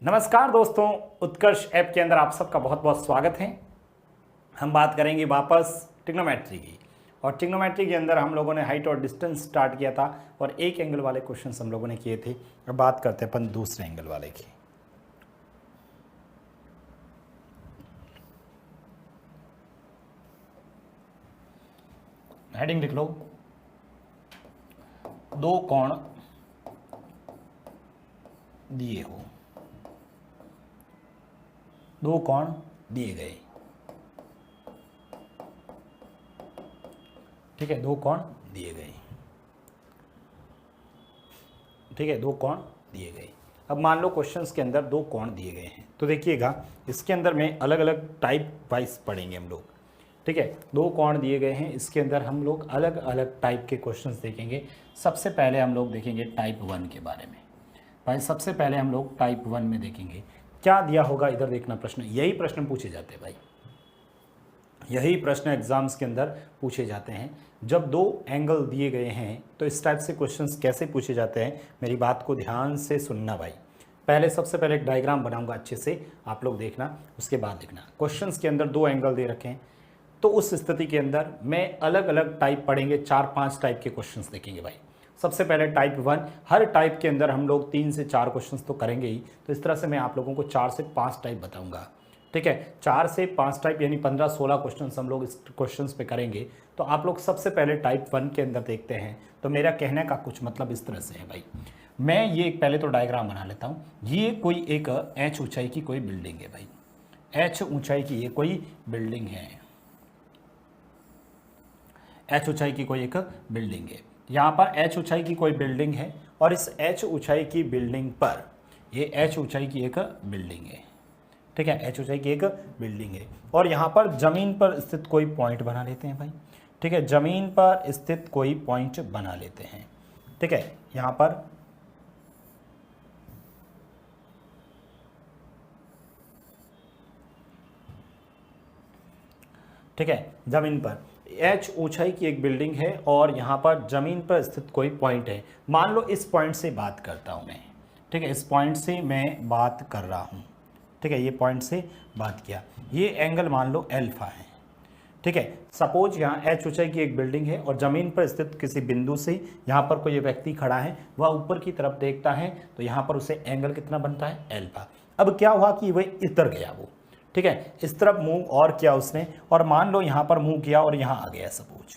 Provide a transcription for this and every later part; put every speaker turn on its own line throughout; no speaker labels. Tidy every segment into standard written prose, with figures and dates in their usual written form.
नमस्कार दोस्तों, उत्कर्ष ऐप के अंदर आप सबका बहुत बहुत स्वागत है। हम बात करेंगे वापस ट्रिग्नोमेट्री की। और ट्रिग्नोमेट्री के अंदर हम लोगों ने हाइट और डिस्टेंस स्टार्ट किया था और एक एंगल वाले क्वेश्चंस हम लोगों ने किए थे। अब बात करते हैं अपन दूसरे एंगल वाले की। हेडिंग लिख लो, दो कोण दिए हो, दो कोण दिए गए। ठीक है, दो कोण दिए गए। ठीक है, दो कोण दिए गए। अब मान लो क्वेश्चंस के अंदर दो कोण दिए गए हैं, तो देखिएगा इसके अंदर में अलग अलग टाइप वाइज पढ़ेंगे हम लोग। ठीक है, दो कोण दिए गए हैं, इसके अंदर हम लोग अलग अलग टाइप के क्वेश्चंस देखेंगे। सबसे पहले हम लोग देखेंगे टाइप 1 के बारे में। भाई सबसे पहले हम लोग टाइप 1 में देखेंगे क्या दिया होगा। इधर देखना, प्रश्न यही प्रश्न पूछे जाते हैं भाई, यही प्रश्न एग्जाम्स के अंदर पूछे जाते हैं। जब दो एंगल दिए गए हैं तो इस टाइप से क्वेश्चंस कैसे पूछे जाते हैं, मेरी बात को ध्यान से सुनना भाई। पहले सबसे पहले एक डायग्राम बनाऊंगा अच्छे से, आप लोग देखना, उसके बाद लिखना। क्वेश्चंस के अंदर दो एंगल दे रखे हैं, तो उस स्थिति के अंदर मैं अलग अलग टाइप पढ़ेंगे, 4-5 टाइप के क्वेश्चंस देखेंगे भाई। सबसे पहले टाइप 1, हर टाइप के अंदर हम लोग 3 से 4 क्वेश्चंस तो करेंगे ही, तो इस तरह से मैं आप लोगों को 4 से 5 टाइप बताऊंगा। ठीक है, 4 से 5 टाइप यानी 15-16 क्वेश्चंस हम लोग इस क्वेश्चंस पे करेंगे। तो आप लोग सबसे पहले टाइप 1 के अंदर देखते हैं। तो मेरा कहने का कुछ मतलब इस तरह से है भाई, मैं ये पहले तो डायग्राम बना लेता हूँ। ये कोई एक h ऊंचाई की कोई बिल्डिंग है भाई, h ऊंचाई की ये कोई बिल्डिंग है, h ऊंचाई की कोई एक बिल्डिंग है। यहाँ पर h ऊंचाई की कोई बिल्डिंग है और इस h ऊंचाई की बिल्डिंग पर, ये h ऊंचाई की एक बिल्डिंग है। ठीक है, h ऊंचाई की एक बिल्डिंग है और यहाँ पर जमीन पर स्थित कोई पॉइंट बना लेते हैं भाई। ठीक है, जमीन पर स्थित कोई पॉइंट बना लेते हैं। ठीक है, यहाँ पर ठीक है, जमीन पर h ऊंचाई की एक बिल्डिंग है और यहाँ पर जमीन पर स्थित कोई पॉइंट है। मान लो इस पॉइंट से बात करता हूँ मैं। ठीक है, इस पॉइंट से मैं बात कर रहा हूँ। ठीक है, ये पॉइंट से बात किया, ये एंगल मान लो अल्फा है। ठीक है, सपोज यहाँ h ऊंचाई की एक बिल्डिंग है और जमीन पर स्थित किसी बिंदु से यहाँ पर कोई व्यक्ति खड़ा है, वह ऊपर की तरफ देखता है, तो यहाँ पर उसे एंगल कितना बनता है, अल्फा। अब क्या हुआ कि वह इधर गया वो, ठीक है, इस तरफ मूव और किया उसने, और मान लो यहाँ पर मूव किया और यहाँ आ गया, सपोज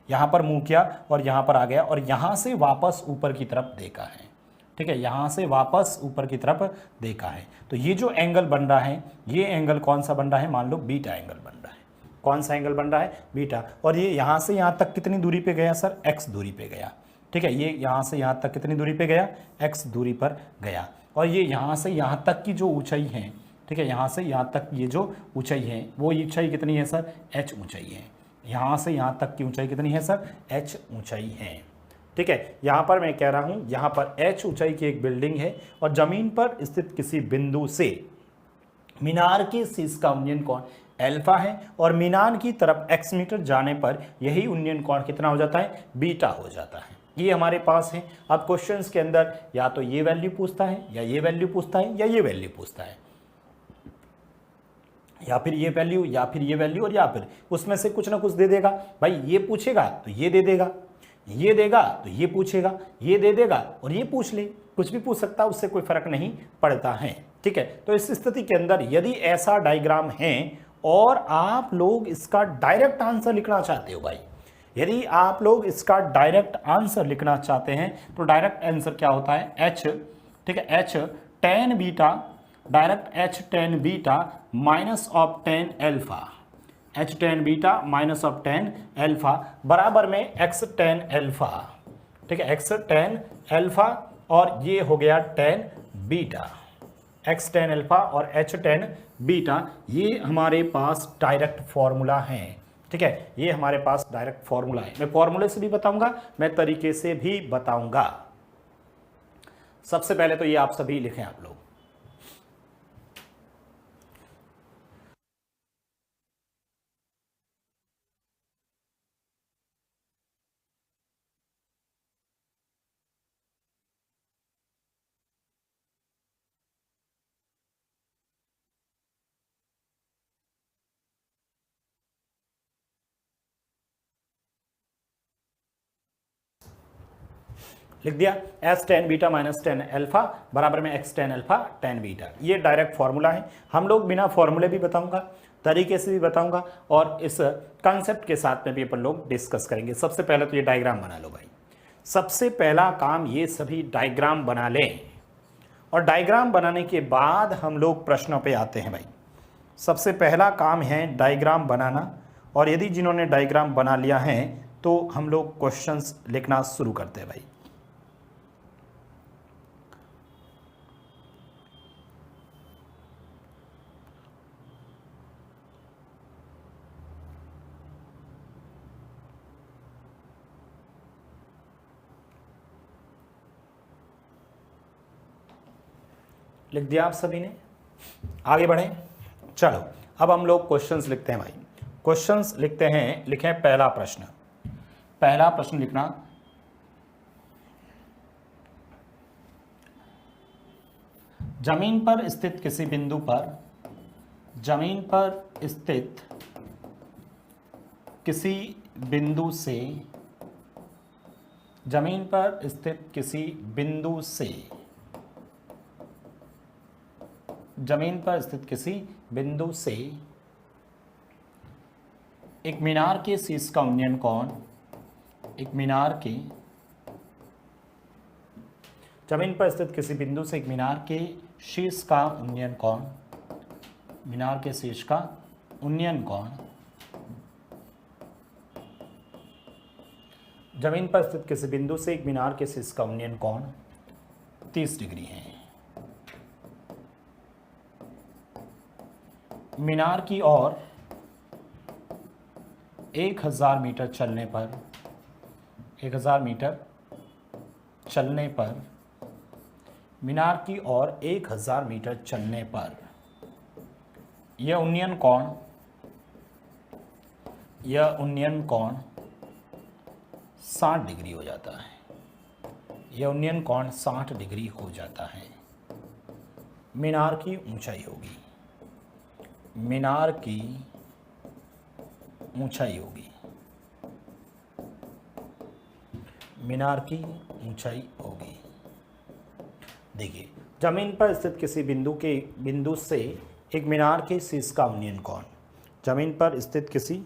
यहाँ पर मूव किया और यहाँ पर आ गया और यहाँ से वापस ऊपर की तरफ देखा है। ठीक है, यहाँ से वापस ऊपर की तरफ देखा है, तो ये जो एंगल बन रहा है, ये एंगल कौन सा बन रहा है, मान लो बीटा एंगल बन रहा है। कौन सा एंगल बन रहा है, बीटा। और ये यहाँ से यहाँ तक कितनी दूरी पे गया सर, x दूरी पे गया। ठीक है, ये यहाँ से यहाँ तक कितनी दूरी पे गया, x दूरी पर गया। और ये यहाँ से यहाँ तक की जो ऊंचाई है, ठीक है, यहाँ से यहाँ तक ये जो ऊंचाई है, वो ऊंचाई कितनी है सर, h ऊंचाई है। यहाँ से यहाँ तक की ऊंचाई कितनी है सर, h ऊंचाई है। ठीक है, यहाँ पर मैं कह रहा हूँ, यहाँ पर h ऊंचाई की एक बिल्डिंग है और जमीन पर स्थित किसी बिंदु से मीनार के शीर्ष का उन्नयन कोण अल्फा है और मीनार की तरफ x मीटर जाने पर यही उन्नयन कोण कितना हो जाता है, बीटा हो जाता है। ये हमारे पास है। अब क्वेश्चंस के अंदर या तो ये वैल्यू पूछता है, या ये वैल्यू पूछता है, या ये वैल्यू पूछता है, या फिर ये वैल्यू, या फिर ये वैल्यू, और या फिर उसमें से कुछ ना कुछ दे देगा भाई। ये पूछेगा तो ये दे देगा, ये देगा तो ये पूछेगा, ये दे देगा और ये पूछ ले, कुछ भी पूछ सकता है, उससे कोई फर्क नहीं पड़ता है। ठीक है, तो इस स्थिति के अंदर यदि ऐसा डायग्राम है और आप लोग इसका डायरेक्ट आंसर लिखना चाहते हो भाई, यदि आप लोग इसका डायरेक्ट आंसर लिखना चाहते हैं तो डायरेक्ट आंसर क्या होता है, एच। ठीक है, H tan beta, direct H tan beta minus of tan alpha, H tan beta minus of tan alpha बराबर में एक्स टेन एल्फा। ठीक है, एक्स टेन एल्फा और ये हो गया tan beta, x tan alpha और एच टेन बीटा। ये हमारे पास डायरेक्ट फॉर्मूला है। ठीक है, ये हमारे पास डायरेक्ट फॉर्मूला है। मैं फॉर्मूले से भी बताऊंगा, मैं तरीके से भी बताऊंगा। सबसे पहले तो ये आप सभी लिखें आप लोग। लिख दिया S tan beta minus tan alpha बराबर में x tan alpha tan beta. ये डायरेक्ट फॉर्मूला है। हम लोग बिना फॉर्मूले भी बताऊंगा, तरीके से भी बताऊंगा, और इस कंसेप्ट के साथ में भी अपन लोग डिस्कस करेंगे। सबसे पहले तो ये डायग्राम बना लो भाई, सबसे पहला काम ये सभी डायग्राम बना लें, और डायग्राम बनाने के बाद हम लोग प्रश्नों पे आते हैं भाई। सबसे पहला काम है डायग्राम बनाना, और यदि जिन्होंने डायग्राम बना लिया है तो हम लोग क्वेश्चंस लिखना शुरू करते हैं भाई। लिख दिया आप सभी ने, आगे बढ़ें। चलो अब हम लोग क्वेश्चंस लिखते हैं भाई। क्वेश्चंस लिखते हैं, लिखें पहला प्रश्न। पहला प्रश्न लिखना, जमीन पर स्थित किसी बिंदु पर, जमीन पर स्थित किसी बिंदु से, जमीन पर स्थित किसी बिंदु से, जमीन पर स्थित किसी बिंदु से एक मीनार के शीर्ष का उन्नयन कोण, एक मीनार के, जमीन पर स्थित किसी बिंदु से एक मीनार के शीर्ष का उन्नयन कोण, मीनार के शीर्ष का उन्नयन कोण, जमीन पर स्थित किसी बिंदु से एक मीनार के शीर्ष का उन्नयन कोण 30 डिग्री है। मीनार की ओर 1000 मीटर चलने पर, 1000 मीटर चलने पर, मीनार की ओर 1000 मीटर चलने पर यह उन्नयन कोण, यह उन्नयन कोण 60 डिग्री हो जाता है। यह उन्नयन कोण 60 डिग्री हो जाता है। मीनार की ऊंचाई होगी, मीनार की ऊंचाई होगी, मीनार की ऊंचाई होगी। देखिए, जमीन पर स्थित किसी बिंदु से एक मीनार के शीर्ष का उन्नयन कोण, जमीन पर स्थित किसी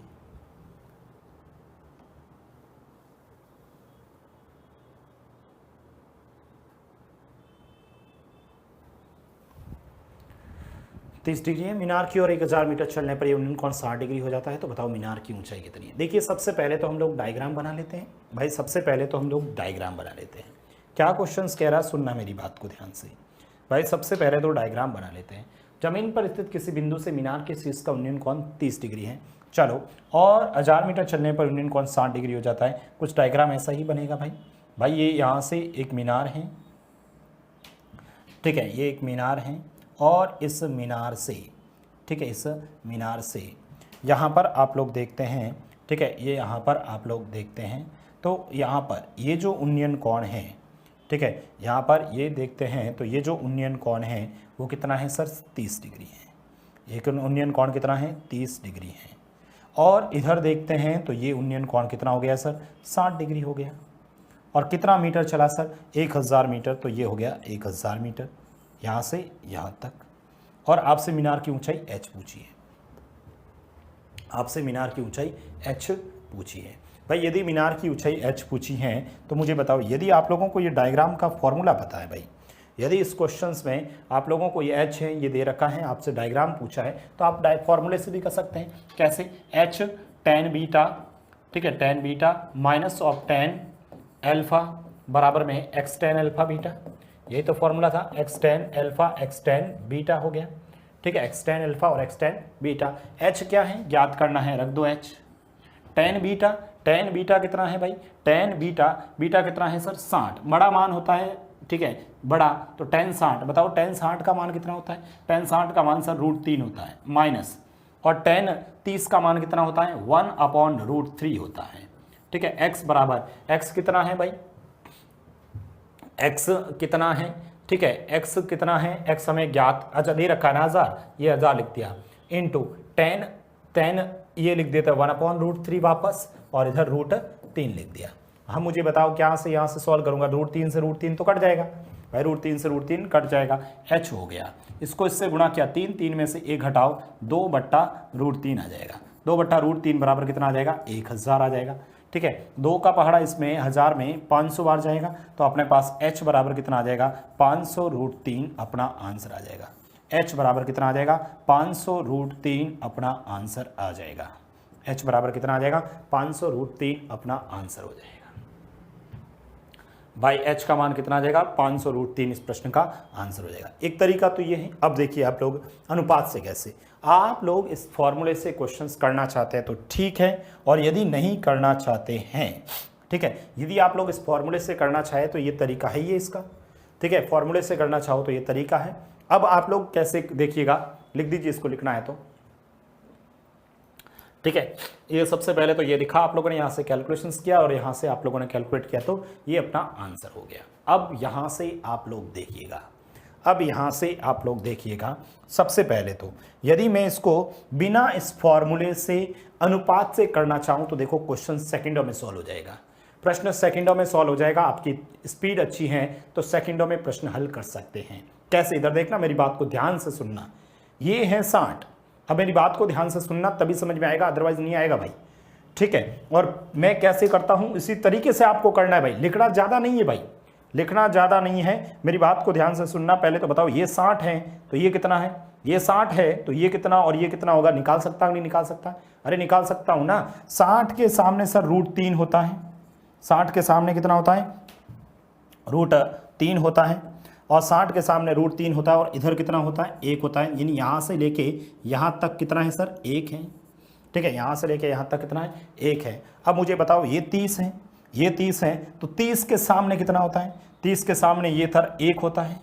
तीस डिग्री है। मीनार की ओर 1000 मीटर चलने पर ये उन्नयन कोण 60 डिग्री हो जाता है। तो बताओ मीनार की ऊंचाई कितनी है। देखिए, सबसे पहले तो हम लोग डायग्राम बना लेते हैं भाई, सबसे पहले तो हम लोग डायग्राम बना लेते हैं। क्या क्वेश्चंस कह रहा है, सुनना मेरी बात को ध्यान से भाई। सबसे पहले तो डायग्राम बना लेते हैं। जमीन पर स्थित किसी बिंदु से मीनार के शीर्ष का उन्नयन कोण 30 डिग्री है। चलो, और 1000 मीटर चलने पर उन्नयन कोण 60 डिग्री हो जाता है। कुछ डायग्राम ऐसा ही बनेगा भाई। ये यहाँ से एक मीनार है, ठीक है, ये एक मीनार है, और इस मीनार से, ठीक है, इस मीनार से यहाँ पर आप लोग देखते हैं, ठीक है, ये यहाँ पर आप लोग देखते हैं, तो यहाँ पर ये जो उन्नयन कोण है, ठीक है, यहाँ पर ये देखते हैं तो ये जो उन्नयन कोण है वो कितना है सर, 30 डिग्री है। ये उन्नयन कोण कितना है, 30 डिग्री है। और इधर देखते हैं तो ये उन्नयन कोण कितना हो गया सर, 60 डिग्री हो गया। और कितना मीटर चला सर, 1000 मीटर, तो ये हो गया 1000 मीटर यहाँ से यहाँ तक। और आपसे मीनार की ऊंचाई h पूछी है, आपसे मीनार की ऊंचाई h पूछी है भाई। यदि मीनार की ऊंचाई h पूछी है तो मुझे बताओ, यदि आप लोगों को ये डायग्राम का फॉर्मूला पता है भाई, यदि इस क्वेश्चंस में आप लोगों को ये h है, ये दे रखा है, आपसे डायग्राम पूछा है, तो आप फॉर्मूले से भी कर सकते हैं। कैसे, h tan बीटा, ठीक है, tan beta minus of tan alpha बराबर में x tan अल्फा बीटा। यही तो फॉर्मूला था, x tan alpha x tan beta हो गया, ठीक है, x tan अल्फा और x tan बीटा। h क्या है, ज्ञात करना है, रख दो h। tan बीटा कितना है भाई, tan बीटा कितना है सर, 60। बड़ा मान होता है, ठीक है, बड़ा, तो tan 60, बताओ tan 60 का मान कितना होता है। tan 60 का मान सर √3 होता है माइनस, और tan 30 का मान कितना होता है, 1/√3 होता है, ठीक है। x बराबर, x कितना है भाई, x कितना है, ठीक है, x कितना है, x हमें ज्ञात, अच्छा दे रखा है ना 1000, ये 1000 लिख दिया, इंटू tan ये लिख देता है 1/√3 वापस, और इधर √3 लिख दिया। हम मुझे बताओ क्या से यहाँ से सॉल्व करूंगा, √3 से √3 तो कट जाएगा भाई, √3 से √3 कट जाएगा, h हो गया। इसको इससे गुणा किया 3 में से 1 घटाओ 2/√3 आ जाएगा। 2/√3 बराबर कितना आ जाएगा, 1000 आ जाएगा। ठीक है, 2 का पहाड़ा इसमें 1000 में 500 बार जाएगा, तो अपने पास h बराबर कितना आ जाएगा, 500√3 अपना आंसर आ जाएगा। h बराबर कितना आ जाएगा, 500√3 अपना आंसर आ जाएगा। h बराबर कितना आ जाएगा, 500√3 अपना आंसर हो जाएगा भाई। h का मान कितना आ जाएगा, 500√3 इस प्रश्न का आंसर हो जाएगा। एक तरीका तो ये है। अब देखिए आप लोग अनुपात से कैसे, आप लोग इस फॉर्मूले से क्वेश्चंस करना चाहते हैं तो ठीक है, और यदि नहीं करना चाहते हैं, ठीक है, यदि आप लोग इस फॉर्मूले से करना चाहे तो ये तरीका है ये इसका, ठीक है, फॉर्मूले से करना चाहो तो ये तरीका है। अब आप लोग कैसे देखिएगा, लिख दीजिए, इसको लिखना है तो ठीक है। ये सबसे पहले तो ये लिखा आप लोगों ने, यहाँ से कैलकुलेशंस किया और यहाँ से आप लोगों ने कैलकुलेट किया, तो ये अपना आंसर हो गया। अब यहाँ से आप लोग देखिएगा, अब यहाँ से आप लोग देखिएगा, सबसे पहले तो यदि मैं इसको बिना इस फॉर्मूले से अनुपात से करना चाहूँ तो देखो क्वेश्चन सेकंडों में सॉल्व हो जाएगा, प्रश्न सेकंडों में सॉल्व हो जाएगा। आपकी स्पीड अच्छी है तो सेकंडों में प्रश्न हल कर सकते हैं। कैसे, इधर देखना, मेरी बात को ध्यान से सुनना। ये है 60, अब मेरी बात को ध्यान से सुनना तभी समझ में आएगा, अदरवाइज नहीं आएगा भाई। ठीक है, और मैं कैसे करता हूं इसी तरीके से आपको करना है भाई, लिखना ज़्यादा नहीं है भाई, लिखना ज़्यादा नहीं है, मेरी बात को ध्यान से सुनना। पहले तो बताओ, ये 60 है तो ये कितना है, ये 60 है तो ये कितना, और ये कितना होगा, निकाल सकता हूँ नहीं निकाल सकता, अरे निकाल सकता हूँ ना। 60 के सामने सर √3 होता है, 60 के सामने कितना होता है, √3 होता है, और 60 के सामने √3 होता है, और इधर कितना होता है, 1 होता है। यानी यहाँ से लेके यहाँ तक कितना है सर, 1 है। ठीक है, यहाँ से लेके यहाँ तक कितना है, 1 है। अब मुझे बताओ, ये 30 है, ये 30 है, तो 30 के सामने कितना होता है, 30 के सामने ये सर 1 होता है,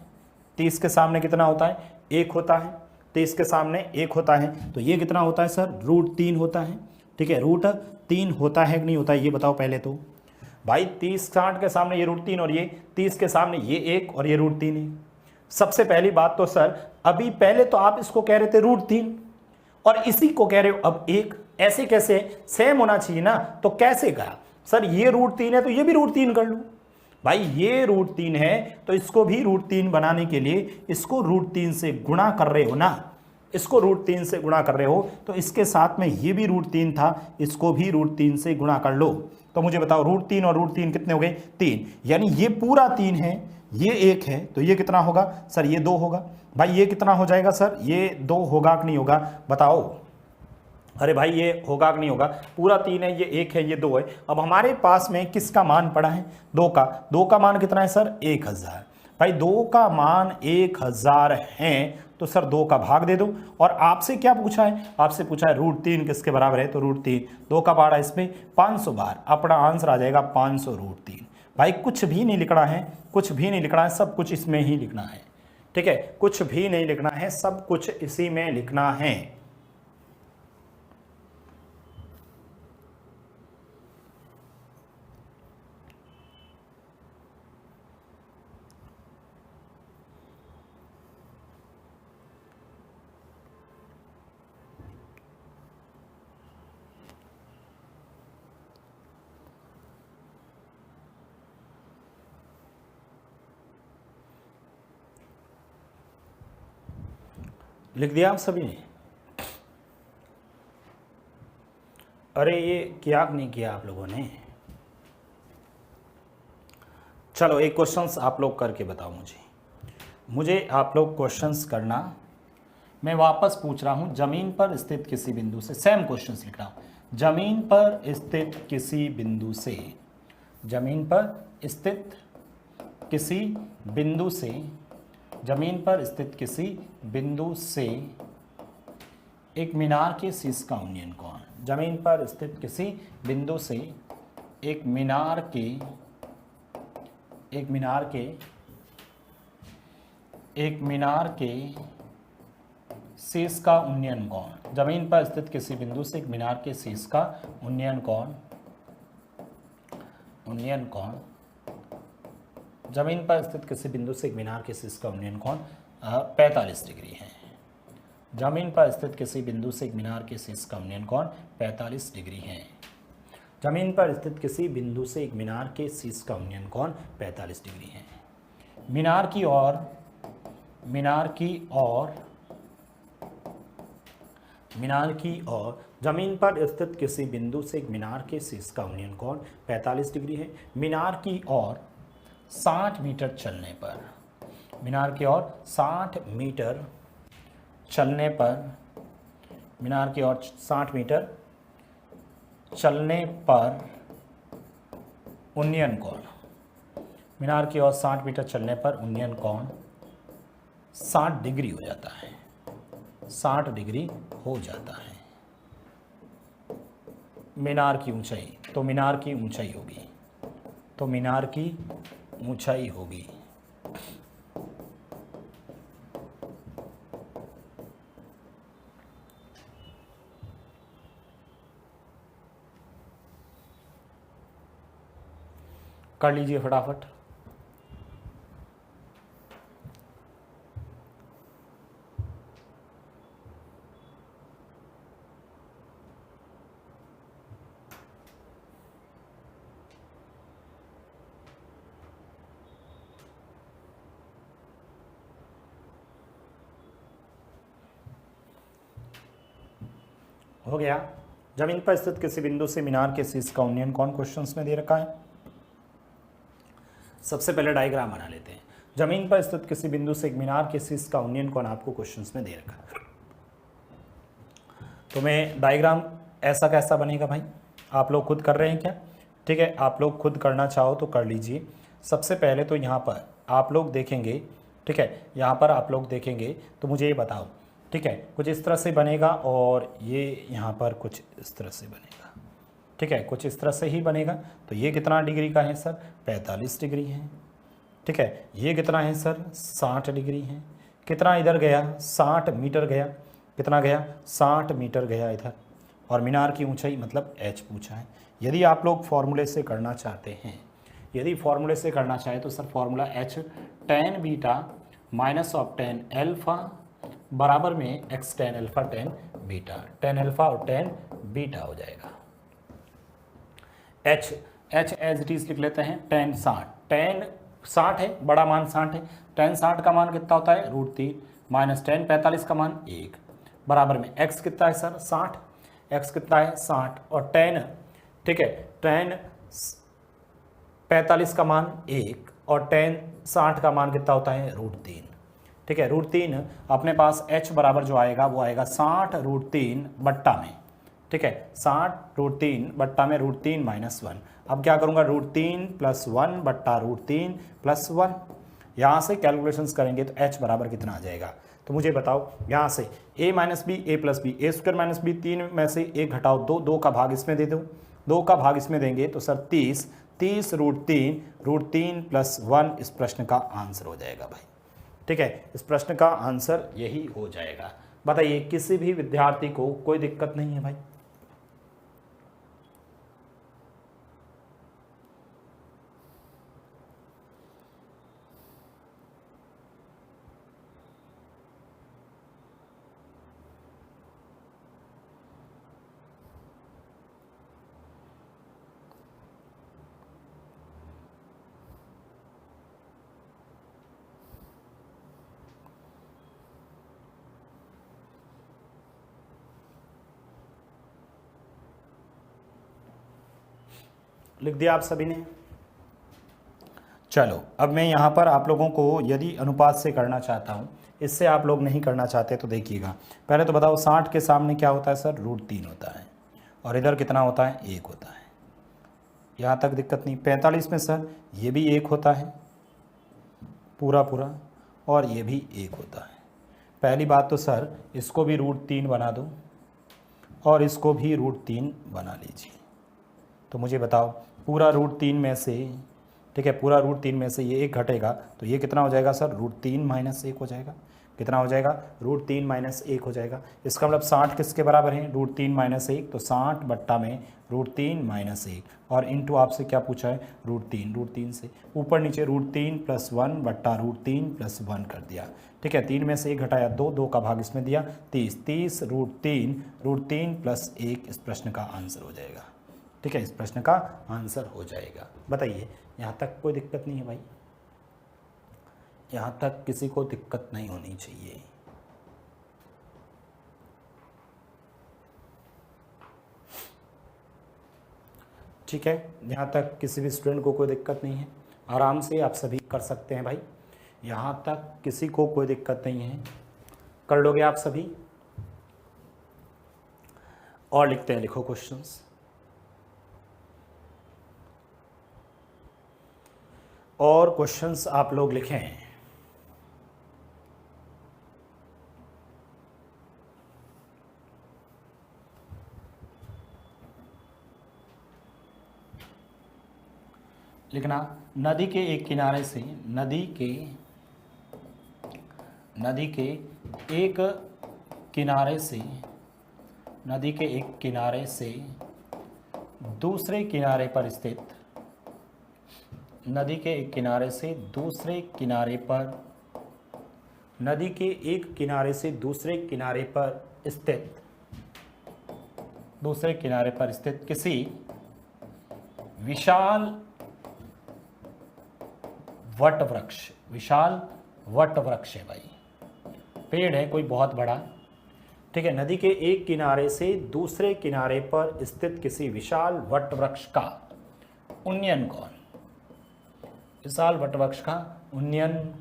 30 के सामने कितना होता है, 1 होता है, 30 के सामने 1 होता है, तो ये कितना होता है सर, √3 होता है। ठीक है, √3 होता है कि नहीं होता है, ये बताओ पहले तो भाई। 60 के सामने ये √3 और ये 30 के सामने ये 1 और ये √3 है। सबसे पहली बात तो सर, अभी पहले तो आप इसको कह रहे थे √3 और इसी को कह रहे हो अब 1, ऐसे कैसे, सेम होना चाहिए ना, तो कैसे कहा सर, ये √3 है तो ये भी √3 कर लूं भाई, ये √3 है तो इसको भी √3 बनाने के लिए इसको √3 से गुणा कर रहे हो ना, इसको √3 से गुणा कर रहे हो, तो इसके साथ में ये भी √3 था, इसको भी √3 से गुणा कर लो। तो मुझे बताओ, √3 और √3 कितने हो गए, 3, यानी ये पूरा 3 है, ये 1 है, तो ये कितना होगा सर, ये 2 होगा भाई। ये कितना हो जाएगा सर, ये 2 होगा कि नहीं होगा, बताओ। अरे भाई ये होगा कि नहीं होगा, पूरा 3 है, ये 1 है, ये 2 है। अब हमारे पास में किसका मान पड़ा है, 2 का मान कितना है सर, 1000 भाई। 2 का मान 1000 है तो सर 2 का भाग दे दो। और आपसे क्या पूछा है, आपसे पूछा है √3 किसके बराबर है, तो √3, 2 का पहाड़ा इसमें 500 बार, अपना आंसर आ जाएगा 500√3 भाई। कुछ भी नहीं लिखना है, कुछ भी नहीं लिखना है, सब कुछ इसमें ही लिखना है। ठीक है, कुछ भी नहीं लिखना है, सब कुछ इसी में लिखना है। लिख दिया आप सभी ने, अरे ये किया नहीं किया आप लोगों ने, चलो एक क्वेश्चंस आप लोग करके बताओ मुझे आप लोग क्वेश्चंस करना। मैं वापस पूछ रहा हूं, जमीन पर स्थित किसी बिंदु से, सेम क्वेश्चंस लिख रहा हूं, जमीन पर स्थित किसी बिंदु से, जमीन पर स्थित किसी बिंदु से, जमीन पर स्थित किसी बिंदु से एक मीनार के शीर्ष का उन्नयन कोण, जमीन पर स्थित किसी बिंदु से एक मीनार के शीर्ष का उन्नयन कोण, जमीन पर स्थित किसी बिंदु से एक मीनार के शीर्ष का उन्नयन कोण, जमीन पर स्थित किसी बिंदु से एक मीनार के शीर्ष का उन्नयन कोण 45 डिग्री है। जमीन पर स्थित किसी बिंदु से एक मीनार के शीर्ष का उन्नयन कोण 45 डिग्री है। जमीन पर स्थित किसी बिंदु से एक मीनार के शीर्ष का उन्नयन कोण 45 डिग्री है। मीनार की ओर जमीन पर स्थित किसी बिंदु से एक मीनार के शीर्ष का उन्नयन कोण 45 डिग्री है। मीनार की ओर 60 मीटर चलने पर, मीनार की ओर 60 मीटर चलने पर, मीनार की ओर 60 मीटर चलने पर उन्नयन कोण, मीनार की ओर 60 मीटर चलने पर उन्नयन कोण 60 डिग्री हो जाता है, 60 डिग्री हो जाता है। मीनार की ऊंचाई, तो मीनार की ऊंचाई होगी, तो मीनार की ऊंचाई होगी कर लीजिए फटाफट। हो गया। जमीन पर स्थित किसी बिंदु से मीनार के शीर्ष का उन्नयन कोण क्वेश्चंस में दे रखा है। सबसे पहले डायग्राम बना लेते हैं। जमीन पर स्थित किसी बिंदु से एक मीनार के शीर्ष का उन्नयन कोण आपको क्वेश्चंस में दे रखा है। तो मैं डायग्राम ऐसा कैसा बनेगा भाई, आप लोग खुद कर रहे हैं क्या? ठीक है, आप लोग खुद करना चाहो तो कर लीजिए। सबसे पहले तो यहाँ पर आप लोग देखेंगे, ठीक है, यहाँ पर आप लोग देखेंगे तो मुझे ये बताओ, ठीक है, कुछ इस तरह से बनेगा और ये यहाँ पर कुछ इस तरह से बनेगा, ठीक है, कुछ इस तरह से ही बनेगा। तो ये कितना डिग्री का है सर? 45 डिग्री है, ठीक है। ये कितना है सर? 60 डिग्री है। कितना इधर गया? 60 मीटर गया। कितना गया? 60 मीटर गया इधर। और मीनार की ऊंचाई मतलब h पूछा है। यदि आप लोग फॉर्मूले से करना चाहते हैं, यदि फॉर्मूले से करना चाहे तो sir formula h tan beta minus of tan alpha बराबर में x tan alpha tan beta, tan alpha और tan बीटा हो जाएगा। h एज इट इज लिख लेते हैं, tan 60, tan 60 है, बड़ा मान 60 है। tan 60 का मान कितना होता है? √3 माइनस tan 45 का मान 1 बराबर में x कितना है सर? 60, x कितना है? 60 और tan, ठीक है, tan 45 का मान 1 और tan 60 का मान कितना होता है? √3, ठीक है। √3 अपने पास h बराबर जो आएगा वो आएगा 60 √3 बट्टा में, ठीक है, 60 √3 बट्टा में √3 माइनस 1। अब क्या करूंगा? √3 प्लस 1 बट्टा √3 प्लस 1। यहाँ से कैलकुलेशंस करेंगे तो h बराबर कितना आ जाएगा? तो मुझे बताओ, यहाँ से a minus B, a plus B, A square minus B, 3 में से 1 घटाओ 2, 2 का भाग इसमें दे दो, 2 का भाग इसमें देंगे तो सर 30 √3 प्लस 1 इस प्रश्न का आंसर हो जाएगा भाई, ठीक है। इस प्रश्न का आंसर यही हो जाएगा। बताइए, किसी भी विद्यार्थी को कोई दिक्कत नहीं है भाई? लिख दिया आप सभी ने? चलो, अब मैं यहाँ पर आप लोगों को यदि अनुपात से करना चाहता हूँ, इससे आप लोग नहीं करना चाहते तो देखिएगा। पहले तो बताओ 60 के सामने क्या होता है सर? √3 होता है और इधर कितना होता है? 1 होता है। यहाँ तक दिक्कत नहीं। 45 में सर ये भी 1 होता है पूरा पूरा और ये भी 1 होता है। पहली बात तो सर इसको भी √3 बना दो और इसको भी √3 बना लीजिए। तो मुझे बताओ, पूरा √3 में से, ठीक है, पूरा √3 में से ये 1 घटेगा तो ये कितना हो जाएगा सर? √3 माइनस 1 हो जाएगा। कितना हो जाएगा? √3 माइनस 1 हो जाएगा। इसका मतलब 60 किसके बराबर है? √3 माइनस 1, तो 60 बट्टा में √3 माइनस 1 और इंटू आपसे क्या पूछा है? √3 से ऊपर नीचे √3 प्लस 1 बट्टा √3 प्लस 1 कर दिया, ठीक है। 3 में से 1 घटाया 2, 2 का भाग इसमें दिया 30 √3 प्लस 1 इस प्रश्न का आंसर हो जाएगा, ठीक है, इस प्रश्न का आंसर हो जाएगा। बताइए, यहाँ तक कोई दिक्कत नहीं है भाई? यहाँ तक किसी को दिक्कत नहीं होनी चाहिए। ठीक है, यहाँ तक किसी भी स्टूडेंट को कोई दिक्कत नहीं है, आराम से आप सभी कर सकते हैं भाई। यहाँ तक किसी को कोई दिक्कत नहीं है, कर लोगे आप सभी? और लिखते हैं, लिखो क्वेश्चंस। और क्वेश्चंस आप लोग लिखें। लिखना, नदी के एक किनारे से नदी के एक किनारे से नदी के एक किनारे से दूसरे किनारे पर स्थित नदी के एक किनारे से दूसरे किनारे पर नदी के एक किनारे से दूसरे किनारे पर स्थित किसी विशाल वट वृक्ष है भाई, पेड़ है कोई बहुत बड़ा। ठीक है, नदी के एक किनारे से दूसरे किनारे पर स्थित किसी विशाल वट वृक्ष का उन्नयन कोण, विशाल वट वृक्ष का उन्नयन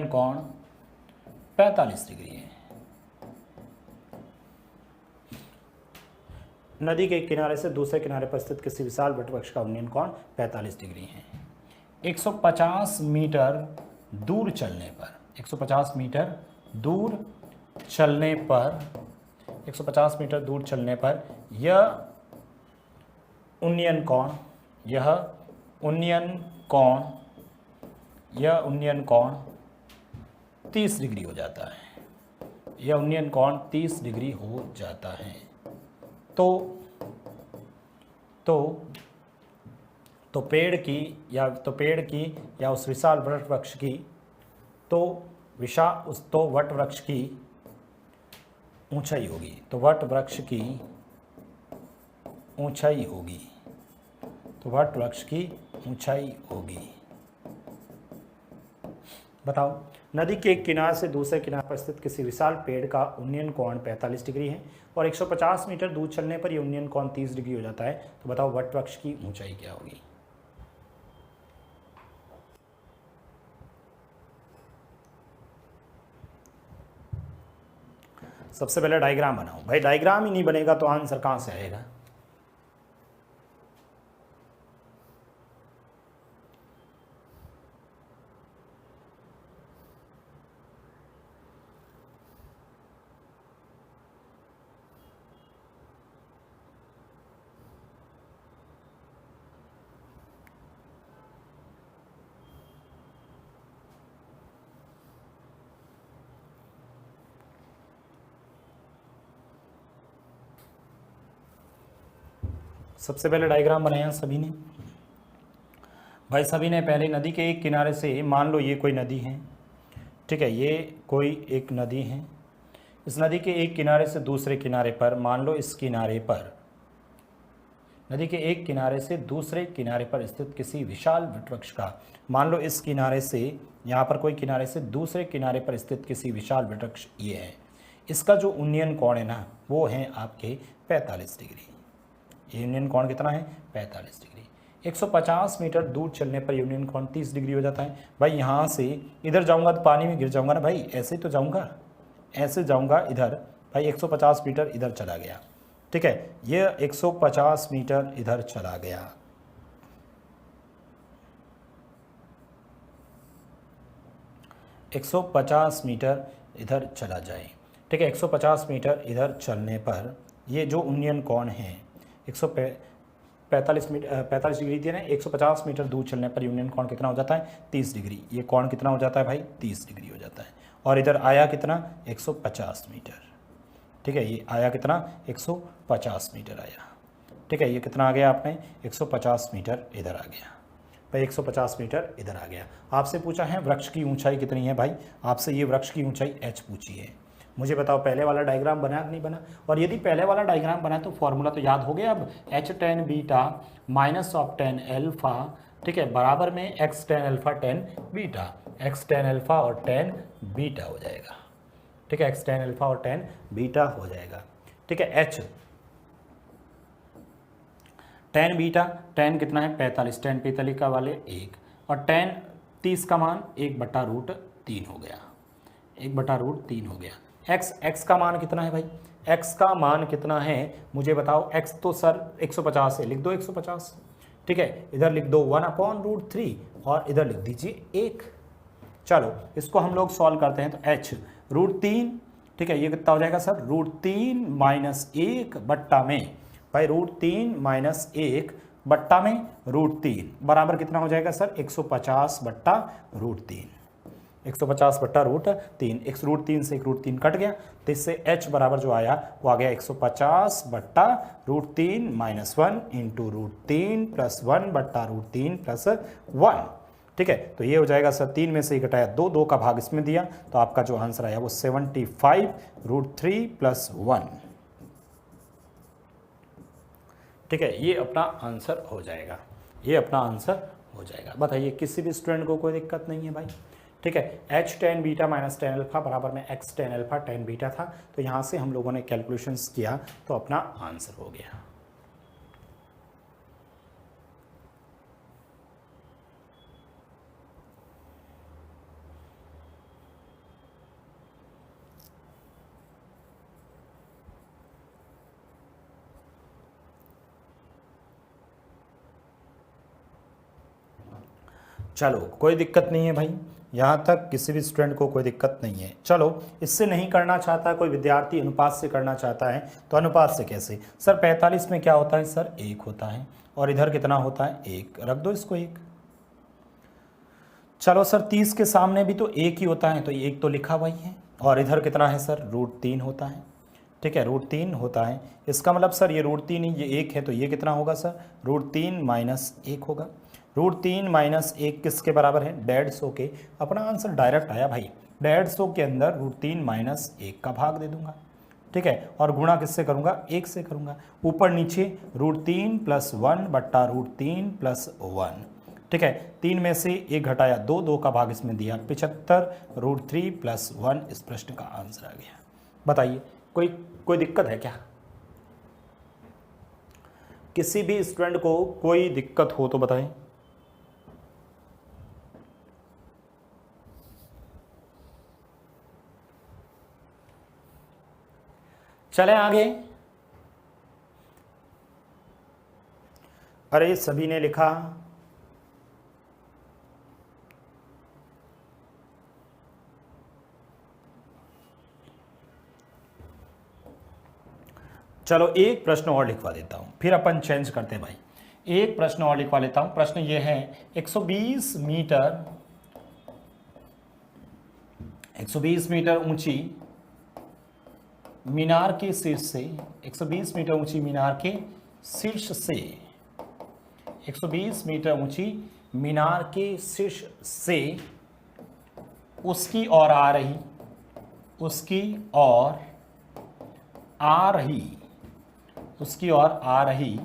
कोण 45 डिग्री है। नदी के एक किनारे से दूसरे किनारे पर स्थित किसी विशाल वट वृक्ष का उन्नयन कोण 45 डिग्री है। 150 मीटर दूर चलने पर 150 मीटर दूर चलने पर यह उन्नयन कोण 30 डिग्री हो जाता है। यह उन्नयन कोण 30 डिग्री हो जाता है। तो पेड़ की या उस विशाल वट वृक्ष की वट वृक्ष की ऊंचाई होगी। तो वट वृक्ष की ऊंचाई होगी। बताओ, नदी के एक किनारे से दूसरे किनारे पर स्थित किसी विशाल पेड़ का उन्नयन कोण 45 डिग्री है और 150 मीटर दूर चलने पर यह उन्नयन कोण 30 डिग्री हो जाता है। तो बताओ वट वृक्ष की ऊंचाई क्या होगी? सबसे पहले डायग्राम बनाओ भाई, डायग्राम ही नहीं बनेगा तो आंसर कहां से आएगा? सबसे पहले डायग्राम बनाया सभी ने भाई। सभी ने पहले नदी के एक किनारे से, मान लो ये कोई नदी है, ठीक है, ये कोई एक नदी है। इस नदी के एक किनारे से दूसरे किनारे पर, मान लो इस किनारे पर, नदी के एक किनारे से दूसरे किनारे पर स्थित किसी विशाल वट वृक्ष का, मान लो इस किनारे से, यहाँ पर कोई किनारे से दूसरे किनारे पर स्थित किसी विशाल वट वृक्ष ये है। इसका जो उन्नयन कोण है ना, वो है आपके 45 डिग्री। ये यूनियन कोण कितना है? 45 डिग्री। 150 मीटर दूर चलने पर यूनियन कोण 30 डिग्री हो जाता है। भाई यहाँ से इधर जाऊंगा तो पानी में गिर जाऊंगा ना भाई, ऐसे तो जाऊंगा, ऐसे जाऊंगा इधर, भाई 150 मीटर इधर चला गया। ठीक है, ये 150 मीटर इधर चला गया। (150 मीटर इधर चला जाए। ठीक है, 150 मीटर इधर चलने पर ये जो उन्नयन कोण है 145 डिग्री दिया ना, 150 मीटर दूर चलने पर यूनियन कोण कितना हो जाता है? 30 डिग्री। ये कोण कितना हो जाता है भाई? 30 डिग्री हो जाता है। और इधर आया कितना? 150 मीटर। ठीक है, ये आया कितना? 150 मीटर आया। ठीक है, ये कितना आ गया आपने? 150 मीटर इधर आ गया भाई, 150 मीटर इधर आ गया। आपसे पूछा है वृक्ष की ऊंचाई कितनी है भाई, आपसे ये वृक्ष की ऊंचाई h पूछी है। मुझे बताओ पहले वाला डायग्राम बना कि नहीं बना। और यदि पहले वाला डायग्राम बना तो फॉर्मूला तो याद हो गया। अब H tan beta minus of tan alpha, ठीक है, बराबर में x tan alpha tan beta, x tan alpha और टेन बीटा हो जाएगा, ठीक है, एक्स टेन अल्फा और टेन बीटा हो जाएगा, ठीक है। एच टेन बीटा, टेन कितना है 45, टेन 45 का वाले 1, और टेन 30 का मान 1/√3 हो गया, 1/√3 हो गया। एक्स का मान कितना है भाई, एक्स का मान कितना है मुझे बताओ। एक्स तो सर 150 है, लिख दो 150, ठीक है, इधर लिख दो 1/√3 और इधर लिख दीजिए 1। चलो इसको हम लोग सॉल्व करते हैं। तो एच √3, ठीक है, ये कितना हो जाएगा सर, √3 माइनस 1 बट्टा में, भाई √3 माइनस 1 बट्टा में √3 बराबर कितना हो जाएगा सर, 150/√3, 150/√3, एक √3 से एक √3 कट गया, तो इससे h बराबर जो आया वो आ गया 150/√3 माइनस 1 इंटू √3 प्लस 1/√3 प्लस 1, ठीक है। तो ये हो जाएगा सर 3 में से ही घटाया 2, 2 का भाग इसमें दिया, तो आपका जो आंसर आया वो 75√3 प्लस 1, ठीक है, ये अपना आंसर हो जाएगा, ये अपना आंसर हो जाएगा। बताइए किसी भी स्टूडेंट को कोई दिक्कत नहीं है भाई, ठीक है। H tan beta minus tan alpha बराबर में x tan alpha tan beta था, तो यहाँ से हम लोगों ने कैलकुलेशंस किया तो अपना आंसर हो गया। चलो कोई दिक्कत नहीं है भाई, यहाँ तक किसी भी स्टूडेंट को कोई दिक्कत नहीं है। चलो इससे नहीं करना चाहता कोई विद्यार्थी, अनुपात से करना चाहता है, तो अनुपात से कैसे सर, 45 में क्या होता है सर, 1 होता है, और इधर कितना होता है 1, रख दो इसको 1। चलो सर 30 के सामने भी तो 1 ही होता है, तो 1 तो लिखा वही है, और इधर कितना है सर, √3 होता है, ठीक है, √3 होता है। इसका मतलब सर ये √3 ही, ये 1 है, तो ये कितना होगा सर, √3 माइनस 1 होगा। √3 माइनस 1 किसके बराबर है, 150 के। अपना आंसर डायरेक्ट आया भाई, 150 के अंदर √3 माइनस 1 का भाग दे दूंगा, ठीक है, और गुणा किससे करूंगा, 1 से करूंगा, ऊपर नीचे √3 प्लस 1/√3 प्लस 1, ठीक है, 3 में से 1 घटाया 2, 2 का भाग इसमें दिया 75√3 प्लस 1, इस प्रश्न का आंसर आ गया। बताइए कोई दिक्कत है क्या, किसी भी स्टूडेंट को कोई दिक्कत हो तो बताएं। चलें आगे। अरे सभी ने लिखा, चलो एक प्रश्न और लिखवा देता हूं, फिर अपन चेंज करते हैं भाई। एक प्रश्न और लिखवा लेता हूं। प्रश्न ये है 120 मीटर ऊंची मीनार के शीर्ष से, 120 मीटर ऊंची मीनार के शीर्ष से, 120 मीटर ऊंची मीनार के शीर्ष से उसकी ओर आ रही, उसकी ओर आ रही, उसकी ओर आ रही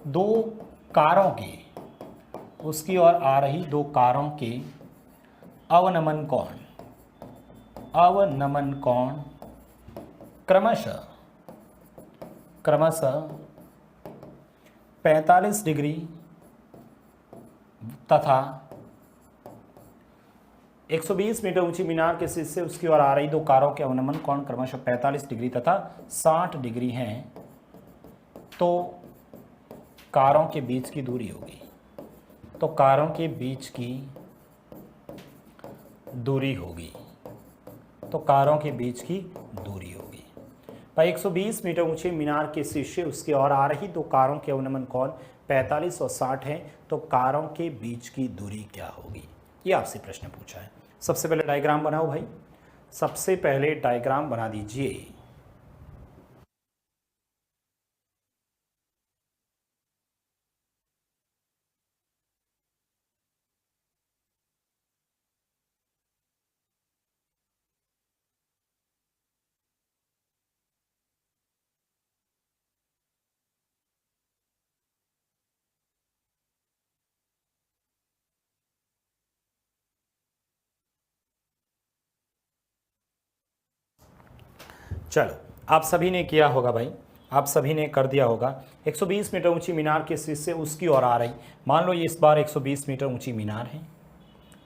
दो कारों के, उसकी ओर आ रही दो कारों के अवनमन कोण, अवनमन कोण क्रमशः 45 डिग्री तथा 120 मीटर ऊंची मीनार के शीर्ष से उसकी ओर आ रही दो कारों के अवनमन कोण क्रमशः 45 डिग्री तथा 60 डिग्री हैं, तो कारों के बीच की दूरी होगी, तो कारों के बीच की दूरी होगी, तो कारों के बीच की दूरी होगी भाई। 120 मीटर ऊंचे मीनार के शीर्ष से उसकी ओर आ रही दो कारों के अवनमन कोण 45 और 60 हैं, तो कारों के बीच की दूरी क्या होगी, ये आपसे प्रश्न पूछा है। सबसे पहले डायग्राम बनाओ भाई, सबसे पहले डायग्राम बना दीजिए। चलो आप सभी ने किया होगा भाई, आप सभी ने कर दिया होगा। 120 मीटर ऊंची मीनार किस चीज़ से उसकी ओर आ रही, मान लो ये इस बार 120 मीटर ऊंची मीनार है,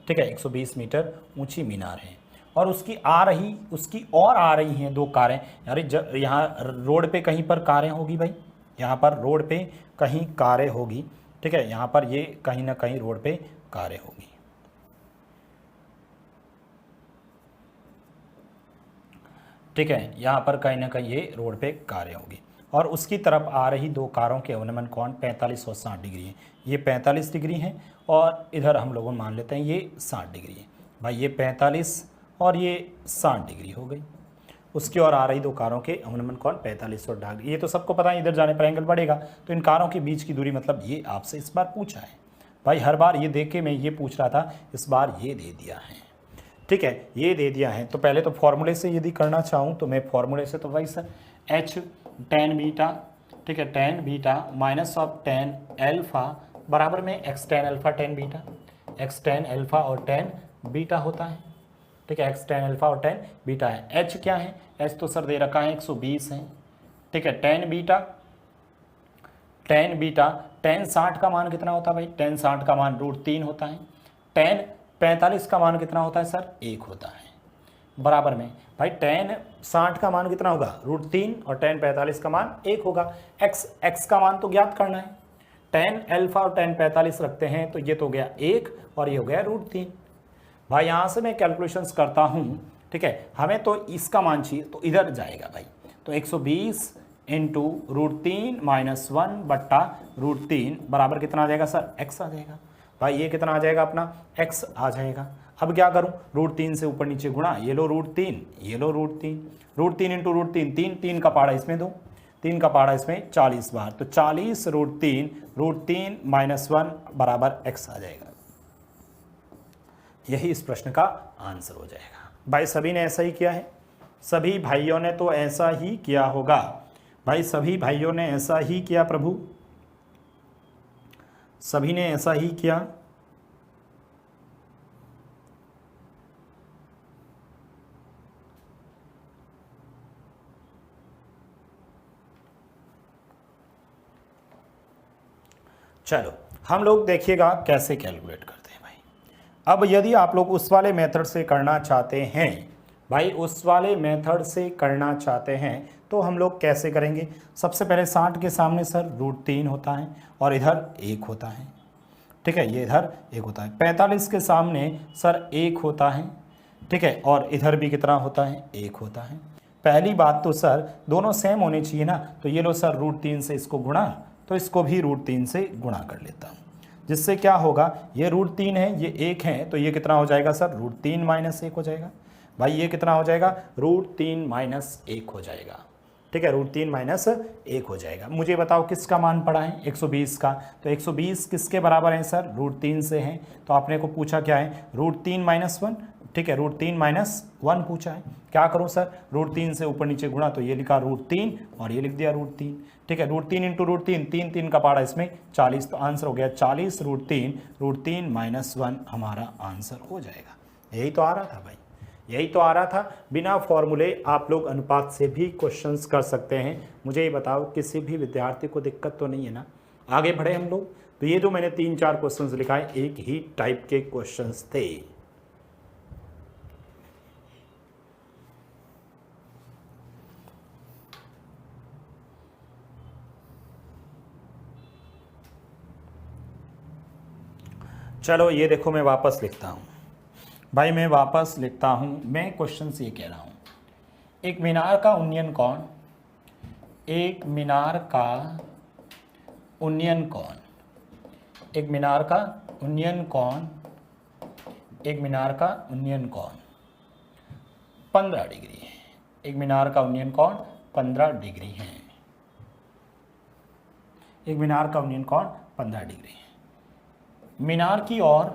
ठीक है, 120 मीटर ऊंची मीनार है और उसकी और आ रही हैं दो कारें। यार यहाँ रोड पे कहीं पर कारें होगी भाई, यहाँ पर रोड पे कहीं कारें होगी, ठीक है, यहाँ पर ये कहीं ना कहीं रोड पे कारें होगी, ठीक है, यहाँ पर कहीं ना कहीं ये रोड पे कारें होगी और उसकी तरफ आ रही दो कारों के अवनमन कोण 45 और 60 डिग्री है। ये 45 डिग्री है और इधर हम लोग मान लेते हैं ये 60 डिग्री है। भाई ये 45 और ये 60 डिग्री हो गई। उसकी ओर आ रही दो कारों के अवनमन कोण 45 और 60 डिग्री। ये तो सबको पता है, इधर जाने पर एंगल बढ़ेगा, तो इन कारों के बीच की दूरी मतलब ये आपसे इस बार पूछा है। भाई हर बार ये देख के मैं ये पूछ रहा था, इस बार ये दे दिया है, ठीक है, ये दे दिया है। तो पहले तो फॉर्मूले से यदि करना चाहूँ तो मैं फॉर्मूले से, तो भाई सर h tan बीटा, ठीक है, tan beta minus of tan alpha बराबर में x tan alpha tan beta, x tan alpha और tan बीटा होता है, ठीक है, x tan अल्फा और tan बीटा है। h क्या है, h तो सर दे रखा है 120 है, ठीक है, tan बीटा tan 60 का मान कितना होता है भाई, tan 60 का मान √3 होता है, tan 45 का मान कितना होता है सर 1 होता है, बराबर में भाई tan 60 का मान कितना होगा √3 और tan 45 का मान 1 होगा। x का मान तो ज्ञात करना है, tan अल्फा और tan 45 रखते हैं तो ये तो गया 1 और ये हो गया √3। भाई यहाँ से मैं कैलकुलेशंस करता हूँ, ठीक है, हमें तो इसका मान चाहिए तो इधर जाएगा भाई, तो 120 इंटू √3 माइनस 1 बट्टा √3 बराबर कितना आ जाएगा सर x आ जाएगा। भाई ये कितना आ जाएगा अपना x आ जाएगा। अब क्या करूं, √3 से ऊपर नीचे गुणा, ये लो √3, ये लो √3 इंटू √3, 3 का पहाड़ा इसमें दो, 3 का पहाड़ा इसमें 40 बार, तो 40 √3 माइनस 1 बराबर x आ जाएगा। यही इस प्रश्न का आंसर हो जाएगा। भाई सभी ने ऐसा ही किया है, सभी भाइयों ने तो ऐसा ही किया होगा। भाई सभी भाइयों ने ऐसा ही किया प्रभु, सभी ने ऐसा ही किया। चलो हम लोग देखिएगा कैसे कैलकुलेट करते हैं भाई। अब यदि आप लोग उस वाले मेथड से करना चाहते हैं, भाई उस वाले मेथड से करना चाहते हैं तो हम लोग कैसे करेंगे। सबसे पहले 60 के सामने सर √3 होता है और इधर 1 होता है, ठीक है, ये इधर 1 होता है। 45 के सामने सर 1 होता है, ठीक है, और इधर भी कितना होता है 1 होता है। पहली बात तो सर दोनों सेम होने चाहिए ना, तो ये लो सर √3 से इसको गुणा, तो इसको भी √3 से गुणा कर लेता हूँ, जिससे क्या होगा, ये √3 है ये 1 है, तो ये कितना हो जाएगा सर √3 माइनस 1 हो जाएगा। भाई ये कितना हो जाएगा √3 माइनस 1 हो जाएगा, ठीक है, √3 माइनस 1 हो जाएगा। मुझे बताओ किसका मान पड़ा है 120 का, तो 120 किसके बराबर है सर √3 से है, तो आपने को पूछा क्या है √3 माइनस 1, ठीक है, √3 माइनस 1 पूछा है। क्या करूं सर, √3 से ऊपर नीचे गुणा, तो ये लिखा √3 और ये लिख दिया √3, ठीक है, √3 इंटू √3, 3 का पहाड़ा इसमें 40, तो आंसर हो गया 40 √3 माइनस 1 हमारा आंसर हो जाएगा। यही तो आ रहा था भाई, यही तो आ रहा था। बिना फॉर्मूले आप लोग अनुपात से भी क्वेश्चंस कर सकते हैं। मुझे ये बताओ किसी भी विद्यार्थी को दिक्कत तो नहीं है ना। आगे बढ़े हम लोग, तो ये जो मैंने 3-4 क्वेश्चंस लिखा है एक ही टाइप के क्वेश्चंस थे। चलो ये देखो मैं वापस लिखता हूँ भाई, मैं वापस लिखता हूँ। मैं क्वेश्चन से ये कह रहा हूँ, एक मीनार का उन्नयन कोण, एक मीनार का उन्नयन कोण, एक मीनार का उन्नयन कोण, एक मीनार का उन्नयन कोण 15 डिग्री है। एक मीनार का उन्नयन कोण 15 डिग्री है, एक मीनार का उन्नयन कोण 15 डिग्री है। मीनार की ओर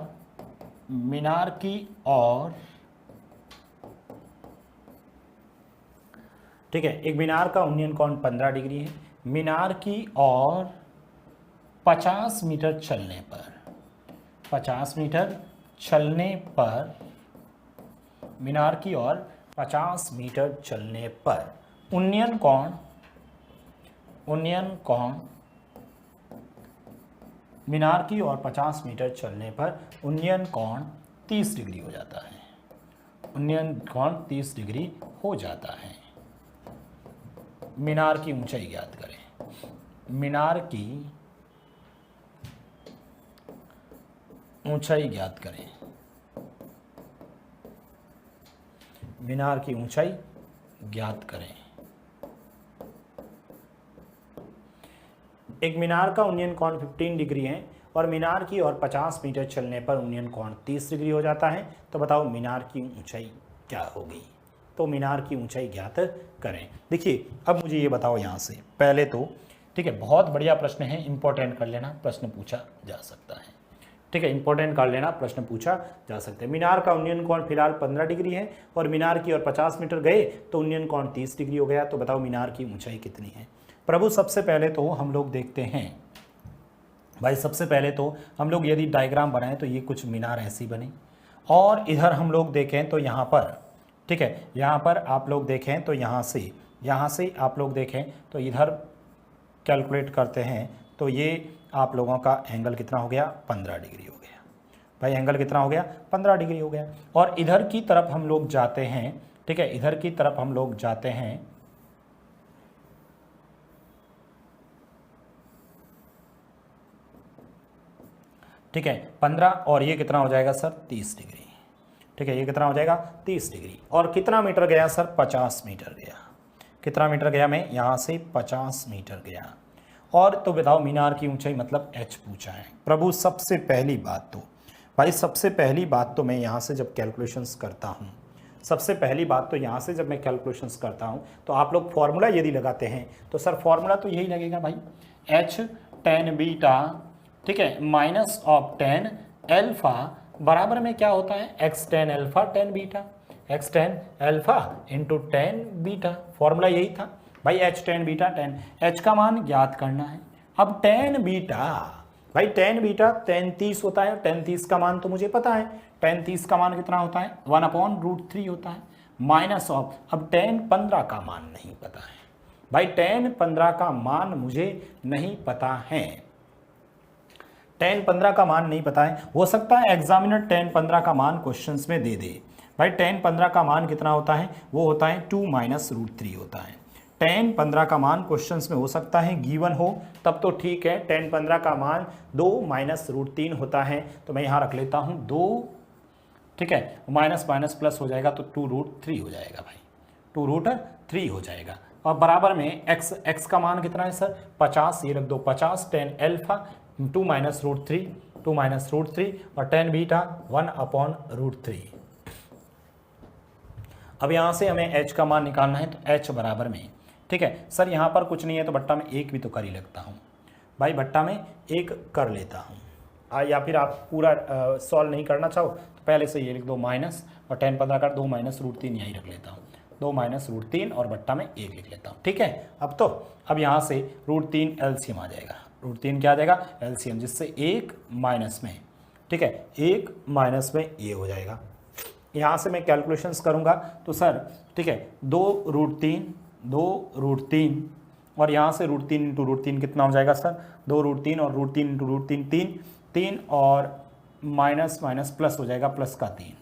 ठीक है, एक मीनार का उन्नयन कोण 15 डिग्री है। मीनार की ओर 50 मीटर चलने पर, 50 मीटर चलने पर, मीनार की ओर 50 मीटर चलने पर उन्नयन कोण मीनार की ओर 50 मीटर चलने पर उन्नयन कोण 30 डिग्री हो जाता है। उन्नयन कोण 30 डिग्री हो जाता है। मीनार की ऊंचाई ज्ञात करें। मीनार की ऊंचाई ज्ञात करें। मीनार की ऊंचाई ज्ञात करें। एक मीनार का उन्नयन कोण 15 डिग्री है और मीनार की ओर 50 मीटर चलने पर उन्नयन कोण 30 डिग्री हो जाता है। तो बताओ मीनार की ऊंचाई क्या होगी। तो मीनार की ऊंचाई ज्ञात करें। देखिए अब मुझे ये बताओ यहाँ से पहले तो ठीक है, बहुत बढ़िया प्रश्न है, इंपॉर्टेंट कर लेना, प्रश्न पूछा जा सकता है। ठीक है, इंपॉर्टेंट कर लेना, प्रश्न पूछा जा सकता है। मीनार का उन्नयन कोण फिलहाल 15 डिग्री है और मीनार की ओर 50 मीटर गए तो उन्नयन कोण 30 डिग्री हो गया। तो बताओ मीनार की ऊंचाई कितनी है। प्रभु सबसे पहले तो हम लोग देखते हैं भाई, सबसे पहले तो हम लोग यदि डायग्राम बनाएं तो ये कुछ मीनार ऐसी बनी और इधर हम लोग देखें तो यहाँ पर ठीक है, यहाँ पर आप लोग देखें तो यहाँ से आप लोग देखें तो इधर कैलकुलेट करते हैं तो ये आप लोगों का एंगल कितना हो गया, 15 डिग्री हो गया। भाई एंगल कितना हो गया, 15 डिग्री हो गया। और इधर की तरफ हम लोग जाते हैं, ठीक है, इधर की तरफ हम लोग जाते हैं ठीक है 15 और ये कितना हो जाएगा सर 30 डिग्री। ठीक है, ये कितना हो जाएगा 30 डिग्री। और कितना मीटर गया सर 50 मीटर गया। कितना मीटर गया, मैं यहाँ से 50 मीटर गया। और तो बताओ मीनार की ऊंचाई मतलब h पूछा है। प्रभु सबसे पहली बात तो भाई, सबसे पहली बात तो मैं यहाँ से जब कैलकुलेशंस करता हूँ, सबसे पहली बात तो यहाँ से जब मैं कैलकुलेशंस करता हूँ तो आप लोग फॉर्मूला यदि लगाते हैं तो सर फॉर्मूला तो यही लगेगा भाई, h tan बीटा ठीक है माइनस ऑफ tan अल्फा बराबर में क्या होता है x tan alpha tan beta, x tan alpha into tan beta. Formula यही था भाई, h tan beta tan, h का मान ज्ञात करना है। अब tan बीटा भाई, tan बीटा tan 30 होता है, tan 30 का मान तो मुझे पता है, tan 30 का मान कितना होता है 1/√3 होता है, माइनस ऑफ अब tan 15 का मान नहीं पता है भाई, tan 15 का मान मुझे नहीं पता है, tan 15 का मान नहीं पता है। हो सकता है एग्जामिनर tan 15 का मान क्वेश्चंस में दे दे भाई, tan 15 का मान कितना होता है, वो होता है 2-√3 होता है। tan 15 का मान क्वेश्चंस में हो सकता है गिवन हो, तब तो ठीक है, tan 15 का मान 2-√3 होता है। तो मैं यहाँ रख लेता हूँ 2, ठीक है, माइनस माइनस प्लस हो जाएगा तो 2√3 हो जाएगा भाई, 2√3 हो जाएगा। और बराबर में x का मान कितना है सर 50, ये रख दो 50 tan अल्फा 2-√3 और tan बीटा 1/√3। अब यहाँ से हमें h का मान निकालना है, तो h बराबर में ठीक है सर, यहाँ पर कुछ नहीं है तो बट्टा में 1 भी तो कर ही लगता हूँ भाई, बट्टा में 1 कर लेता हूँ। या फिर आप पूरा सॉल्व नहीं करना चाहो तो पहले से ये लिख दो माइनस और tan 15 कर 2-√3 यहीं रख लेता हूँ, 2-√3 और बट्टा में 1 लिख लेता हूँ। ठीक है, अब यहाँ से √3 एलसीएम आ जाएगा, √3 क्या आ जाएगा एलसीएम, जिससे 1 माइनस में ठीक है 1 माइनस में ये हो जाएगा। यहाँ से मैं कैलकुलेशंस करूँगा तो सर ठीक है 2√3 और यहाँ से √3 इंटू √3 कितना हो जाएगा सर 2√3 और √3 इंटू √3 3 और माइनस माइनस प्लस हो जाएगा प्लस का 3,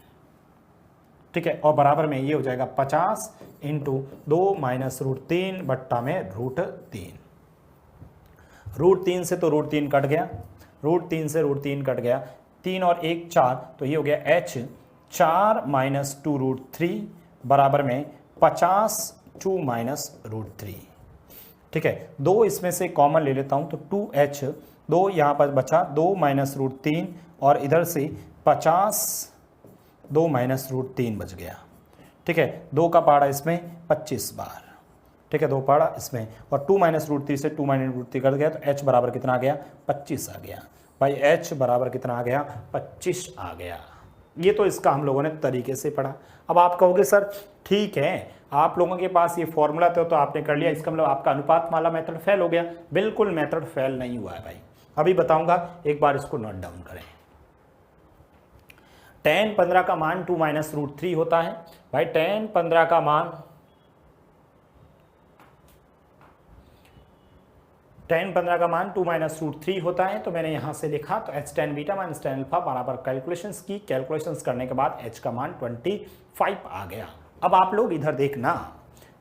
ठीक है, और बराबर में ये हो जाएगा 50 इंटू 2-√3 बट्टा में √3। √3 से तो √3 कट गया, √3 से √3 कट गया, 3 और 1 4, तो ये हो गया h 4-2√3 बराबर में 50 2-√3। ठीक है, 2 इसमें से कॉमन ले लेता हूँ तो 2h, 2 यहाँ पर बचा 2-√3 और इधर से 50 2-√3 बच गया। ठीक है, 2 का पहाड़ा इसमें 25 बार, ठीक है 2 पहाड़ा इसमें, और 2-√3 से 2-√3 कर गया तो h बराबर कितना आ गया 25 आ गया भाई, h बराबर कितना आ गया 25 आ गया। ये तो इसका हम लोगों ने तरीके से पढ़ा। अब आप कहोगे सर ठीक है, आप लोगों के पास ये फॉर्मूला तो आपने कर लिया, इसका मतलब आपका अनुपात वाला मेथड फेल हो गया। बिल्कुल मेथड फेल नहीं हुआ है भाई, अभी बताऊंगा, एक बार इसको नोट डाउन करें। tan 15 का मान 2-√3 होता है भाई, tan 15 का मान tan 15 का मान 2 माइनस रूट 3 होता है, तो मैंने यहाँ से लिखा तो h tan beta minus tan alpha बराबर कैलकुलेशंस की, कैलकुलेशंस करने के बाद h का मान 25 आ गया। अब आप लोग इधर देखना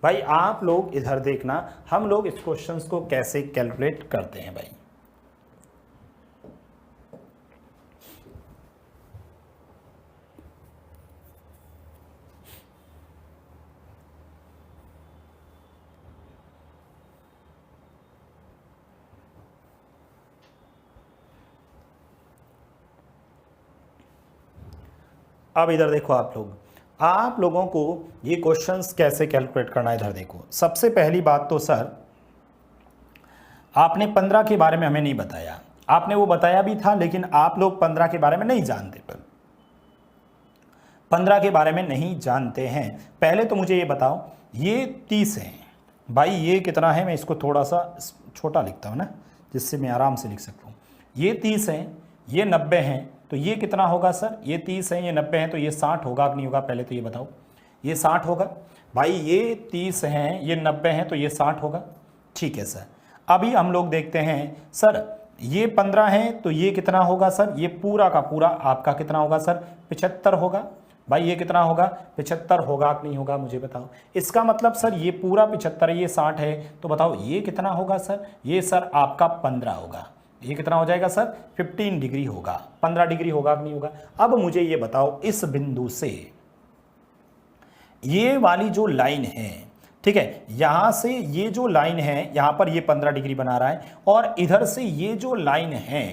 भाई, आप लोग इधर देखना हम लोग इस क्वेश्चंस को कैसे कैलकुलेट करते हैं भाई। अब इधर देखो आप लोगों को ये क्वेश्चंस कैसे कैलकुलेट करना है। इधर देखो, सबसे पहली बात तो सर आपने 15 के बारे में हमें नहीं बताया, आपने वो बताया भी था लेकिन आप लोग 15 के बारे में नहीं जानते, 15 के बारे में नहीं जानते हैं। पहले तो मुझे ये बताओ, ये 30 है भाई, ये कितना है, मैं इसको थोड़ा सा छोटा लिखता हूँ ना जिससे मैं आराम से लिख सकूँ। ये 30 है, ये 90 है, तो ये कितना होगा सर, ये 30 है, ये 90 है, तो ये 60 होगा कि नहीं होगा, पहले तो ये बताओ। ये 60 होगा भाई, ये 30 हैं, ये 90 हैं, तो ये 60 होगा। ठीक है सर, अभी हम लोग देखते हैं सर, ये 15 है तो ये कितना होगा सर, ये पूरा का पूरा आपका कितना होगा सर, 75 होगा। भाई ये कितना होगा, 75 होगा कि नहीं होगा, मुझे बताओ। इसका मतलब सर ये पूरा 75 है, ये 60 है, तो बताओ ये कितना होगा सर, ये सर आपका 15 होगा। ये कितना हो जाएगा सर, 15 डिग्री होगा, 15 डिग्री होगा कि नहीं होगा। अब मुझे ये बताओ, इस बिंदु से ये वाली जो लाइन है, ठीक है, यहां से ये जो लाइन है, यहां पर ये 15 डिग्री बना रहा है, और इधर से ये जो लाइन है,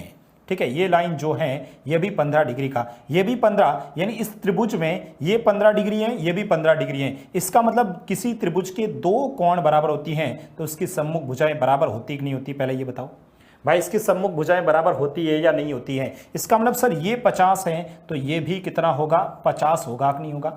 ठीक है, ये लाइन जो है ये भी 15 डिग्री का, ये भी 15, यानी इस त्रिभुज में ये 15 डिग्री है, ये भी 15 डिग्री है। इसका मतलब किसी त्रिभुज के दो कोण बराबर होती हैं तो उसकी सम्मुख भुजाएं बराबर होती कि नहीं होती, पहले ये बताओ भाई। इसकी सम्मुख भुजाएं बराबर होती है या नहीं होती है। इसका मतलब सर ये 50 है तो ये भी कितना होगा, 50 होगा कि नहीं होगा।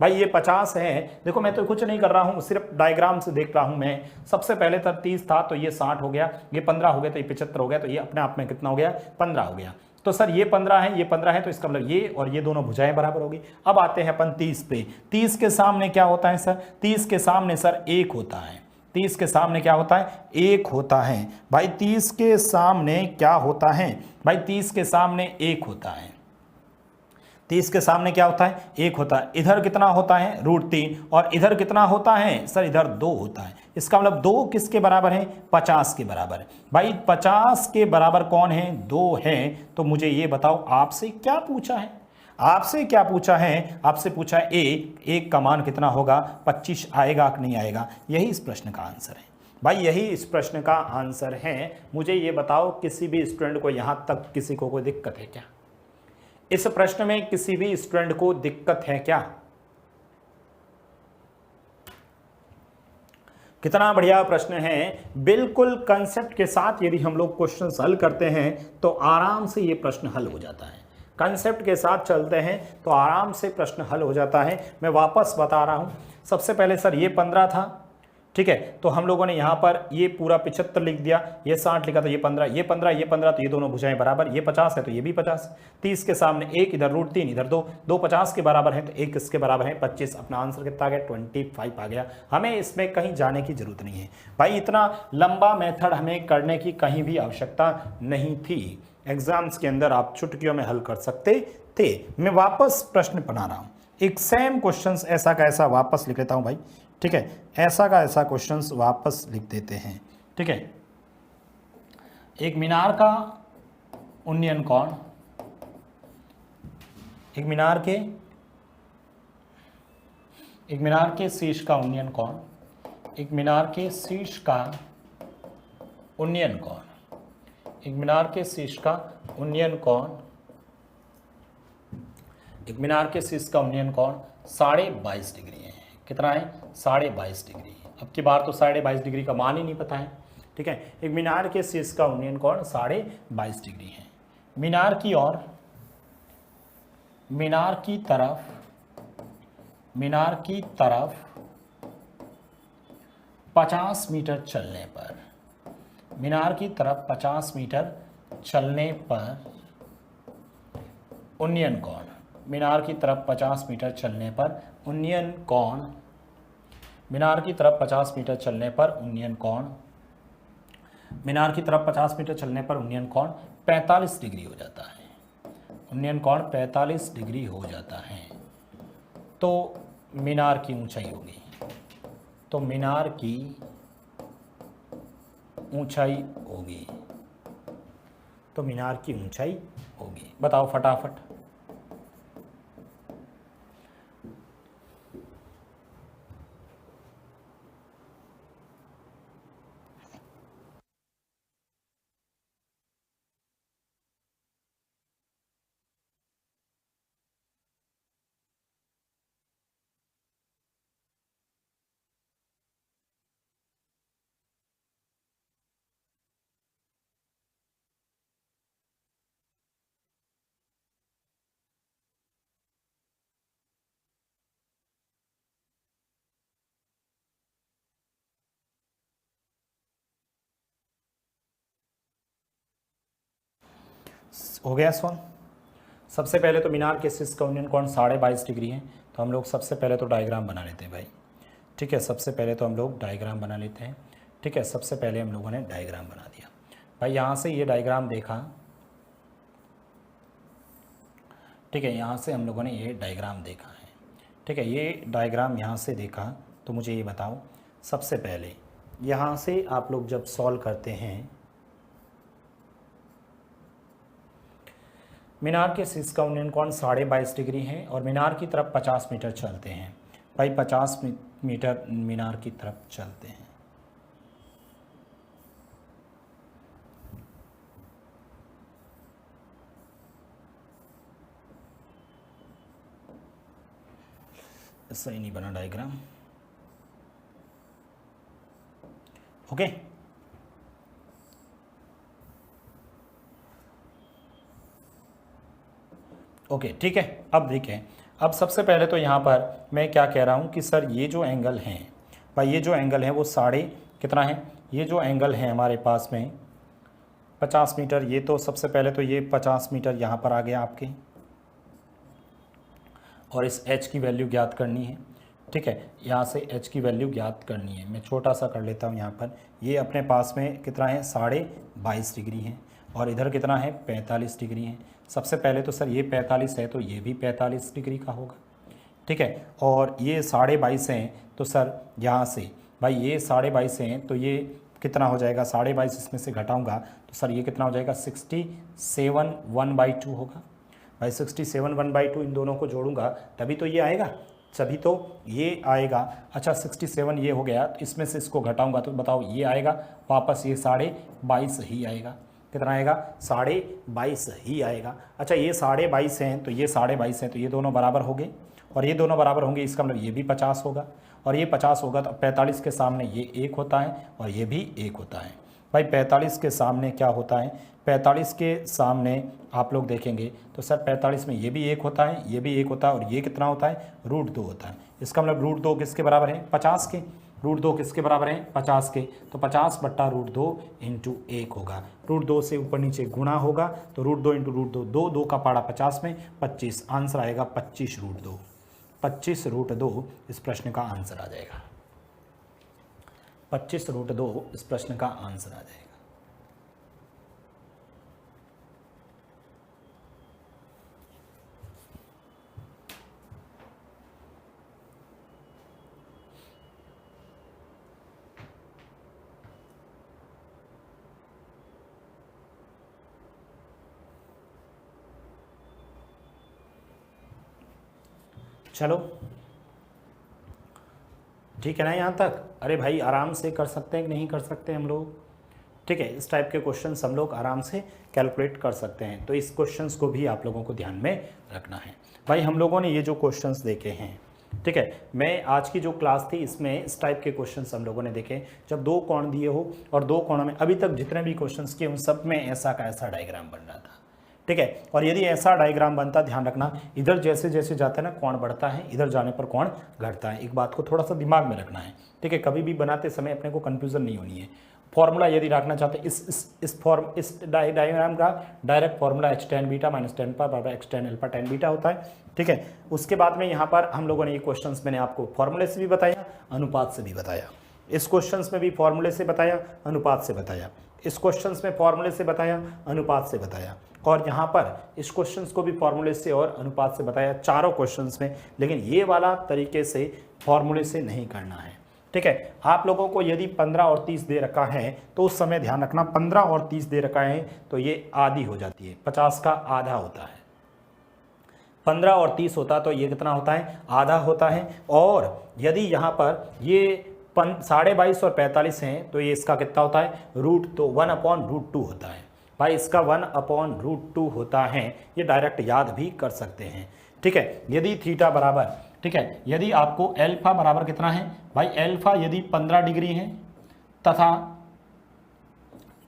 भाई ये 50 है, देखो मैं तो कुछ नहीं कर रहा हूँ, सिर्फ डायग्राम से देख रहा हूँ मैं। सबसे पहले तक 30 था तो ये 60 हो गया, ये 15 हो गया तो ये 75 हो गया, तो ये अपने आप में कितना हो गया, 15 हो गया। तो सर ये 15 है, ये 15 है, तो इसका मतलब ये और ये दोनों भुजाएं बराबर होगी। अब आते हैं अपन 30 पे। 30 के सामने क्या होता है सर, 30 के सामने सर 1 होता है। 30 के सामने क्या होता है, 1 होता है भाई। 30 के सामने क्या होता है भाई, 30 के सामने 1 होता है। 30 के सामने क्या होता है, 1 होता है। इधर कितना होता है, √3, और इधर कितना होता है सर, इधर 2 होता है। इसका मतलब 2 किसके बराबर है, 50 के बराबर है। भाई 50 के बराबर कौन है, 2 है। तो मुझे ये बताओ, आपसे क्या पूछा है, आपसे क्या पूछा है, आपसे पूछा है एक का मान कितना होगा, 25 आएगा कि नहीं आएगा। यही इस प्रश्न का आंसर है भाई, यही इस प्रश्न का आंसर है। मुझे ये बताओ, किसी भी स्टूडेंट को यहाँ तक किसी को कोई दिक्कत है क्या, इस प्रश्न में किसी भी स्टूडेंट को दिक्कत है क्या। कितना बढ़िया प्रश्न है, बिल्कुल कंसेप्ट के साथ यदि हम लोग क्वेश्चन हल करते हैं तो आराम से ये प्रश्न हल हो जाता है। कंसेप्ट के साथ चलते हैं तो आराम से प्रश्न हल हो जाता है। मैं वापस बता रहा हूं, सबसे पहले सर ये 15 था, ठीक है, तो हम लोगों ने यहाँ पर ये पूरा 75 लिख दिया, ये 60 लिखा तो ये 15, ये 15, ये 15, तो ये दोनों भुजाएं बराबर, ये 50 है तो ये भी 50। 30 के सामने 1, इधर √3, इधर 2, 2 50 के बराबर है तो 1 किसके बराबर है, 25। अपना आंसर कितना आ गया, 25 आ गया। हमें इसमें कहीं जाने की जरूरत नहीं है भाई, इतना लंबा मेथड हमें करने की कहीं भी आवश्यकता नहीं थी। एग्जाम्स के अंदर आप चुटकियों में हल कर सकते थे। मैं वापस प्रश्न बना रहा हूँ, एक सेम क्वेश्चन ऐसा का ऐसा वापस लिख लेता हूँ भाई, ठीक है, ऐसा का ऐसा क्वेश्चंस वापस लिख देते हैं, ठीक है। एक मीनार का उन्नयन कोण, एक मीनार के शीर्ष का उन्नयन कोण, एक मीनार के शीर्ष का उन्नयन कोण, एक मीनार के शीर्ष का उन्नयन कोण, एक मीनार के शीर्ष का उन्नयन कोण 22.5 डिग्री है। कितना है, 22.5 डिग्री। अब की बार तो 22.5 डिग्री का मान ही नहीं पता है, ठीक है। एक मीनार के शीर्ष का उन्नयन कोण 22.5 डिग्री है। मीनार की ओर, मीनार की तरफ 50 मीटर चलने पर, मीनार की तरफ 50 मीटर चलने पर उन्नयन कोण, मीनार की तरफ 50 मीटर चलने पर उन्नयन कोण, मीनार की तरफ 50 मीटर चलने पर उन्नयन कोण मीनार की तरफ 50 मीटर चलने पर उन्नयन कोण 45 डिग्री हो जाता है, उन्नयन कोण 45 डिग्री हो जाता है। तो मीनार की ऊंचाई होगी, तो मीनार की ऊंचाई होगी, तो मीनार की ऊंचाई होगी। बताओ फटाफट। हो गया सॉल्व। सबसे पहले तो मीनार के शीर्ष का उन्नयन कोण 22.5 डिग्री है, तो हम लोग सबसे पहले तो डायग्राम बना लेते हैं भाई। ठीक है, सबसे पहले तो हम लोग डायग्राम बना लेते हैं। ठीक है, सबसे पहले हम लोगों ने डायग्राम बना दिया भाई। यहाँ से ये डायग्राम देखा, ठीक है, यहाँ से हम लोगों ने ये डायग्राम देखा है। ठीक है, ये डायग्राम यहाँ से देखा, तो मुझे ये बताओ, सबसे पहले यहाँ से आप लोग जब सॉल्व करते हैं, मीनार के शीर्ष का उन्नयन कोण 22.5 डिग्री है और मीनार की तरफ 50 मीटर चलते हैं भाई, 50 मीटर मीनार की तरफ चलते हैं। सही नहीं बना डायग्राम। ओके, ओके, ठीक है। अब देखें, अब सबसे पहले तो यहाँ पर मैं क्या कह रहा हूँ कि सर ये जो एंगल हैं भाई, ये जो एंगल है वो कितना है, ये जो एंगल है हमारे पास में 50 मीटर, ये तो सबसे पहले तो ये 50 मीटर यहाँ पर आ गया आपके, और इस h की वैल्यू ज्ञात करनी है। ठीक है, यहाँ से h की वैल्यू ज्ञात करनी है। मैं छोटा सा कर लेता हूँ यहाँ पर, ये अपने पास में कितना है 22.5 डिग्री है, और इधर कितना है 45 डिग्री है। सबसे पहले तो सर ये 45 है, तो ये भी 45 डिग्री का होगा। ठीक है, और ये 22.5 हैं, तो सर यहाँ से भाई ये 22.5 हैं, तो ये कितना हो जाएगा, 22.5 इसमें से घटाऊंगा तो सर ये कितना हो जाएगा 67 1/2 होगा भाई। 67 1/2 इन दोनों को जोड़ूंगा तभी तो ये आएगा, तभी तो ये आएगा। अच्छा 67 ये हो गया, तो इसमें से इसको घटाऊंगा तो बताओ ये आएगा वापस, ये 22.5 ही आएगा। कितना आएगा 22.5 ही आएगा। अच्छा ये 22.5 हैं, तो ये 22.5 हैं, तो ये दोनों बराबर हो गए, और ये दोनों बराबर होंगे, इसका मतलब ये भी 50 होगा, और ये 50 होगा तो 45 के सामने ये 1 होता है और ये भी 1 होता है भाई। 45 के सामने क्या होता है, 45 के सामने आप लोग देखेंगे तो सर 45 में ये भी 1 होता है, ये भी 1 होता है, और ये कितना होता है √2 होता है। इसका मतलब √2 किसके बराबर है 50 के, √2 किसके बराबर है 50 के, तो 50 बट्टा √2 इंटू 1 होगा। √2 से ऊपर नीचे गुणा होगा तो √2 इंटू √2, 2 का पाड़ा 50 में 25, आंसर आएगा 25 √2, 25 √2 इस प्रश्न का आंसर आ जाएगा। 25 √2 इस प्रश्न का आंसर आ जाएगा। चलो ठीक है ना यहाँ तक। अरे भाई आराम से कर सकते हैं कि नहीं कर सकते हम लोग। ठीक है, इस टाइप के क्वेश्चंस हम लोग आराम से कैलकुलेट कर सकते हैं, तो इस क्वेश्चंस को भी आप लोगों को ध्यान में रखना है भाई। हम लोगों ने ये जो क्वेश्चंस देखे हैं, ठीक है, मैं आज की जो क्लास थी इसमें इस टाइप के क्वेश्चंस हम लोगों ने देखे, जब 2 कोण दिए हो और 2 कोणों में अभी तक जितने भी क्वेश्चंस किए उन सब में ऐसा का ऐसा डायग्राम बन रहा था। ठीक है, और यदि ऐसा डायग्राम बनता, ध्यान रखना इधर जैसे जैसे जाता है ना कोण बढ़ता है, इधर जाने पर कोण घटता है। एक बात को थोड़ा सा दिमाग में रखना है। ठीक है, कभी भी बनाते समय अपने को कंफ्यूजन नहीं होनी है। फॉर्मूला यदि रखना चाहते इस डायग्राम का direct formula h tan beta minus tan पर x tan alpha tan beta होता है। ठीक है, उसके बाद में यहाँ पर हम लोगों ने ये क्वेश्चंस मैंने आपको फॉर्मूले से भी बताया, अनुपात से भी बताया। इस क्वेश्चंस में भी फॉर्मूले से बताया, अनुपात से बताया। इस क्वेश्चन में फॉर्मूले से बताया, अनुपात से बताया, और यहाँ पर इस क्वेश्चन को भी फॉर्मूले से और अनुपात से बताया चारों क्वेश्चंस में, लेकिन ये वाला तरीके से फॉर्मूले से नहीं करना है। ठीक है, आप लोगों को यदि 15 और 30 दे रखा है तो उस समय ध्यान रखना 15 और 30 दे रखा है तो ये आधी हो जाती है, 50 का आधा होता है। 15 और 30 होता तो ये कितना होता है, आधा होता है। और यदि यहाँ पर ये 22.5 और 45 हैं तो ये इसका कितना होता है, √2, 1/√2 होता है। भाई इसका 1/√2 होता है, ये डायरेक्ट याद भी कर सकते हैं। ठीक है, यदि थीटा बराबर, ठीक है, यदि आपको अल्फा बराबर कितना है भाई, अल्फा यदि 15 डिग्री है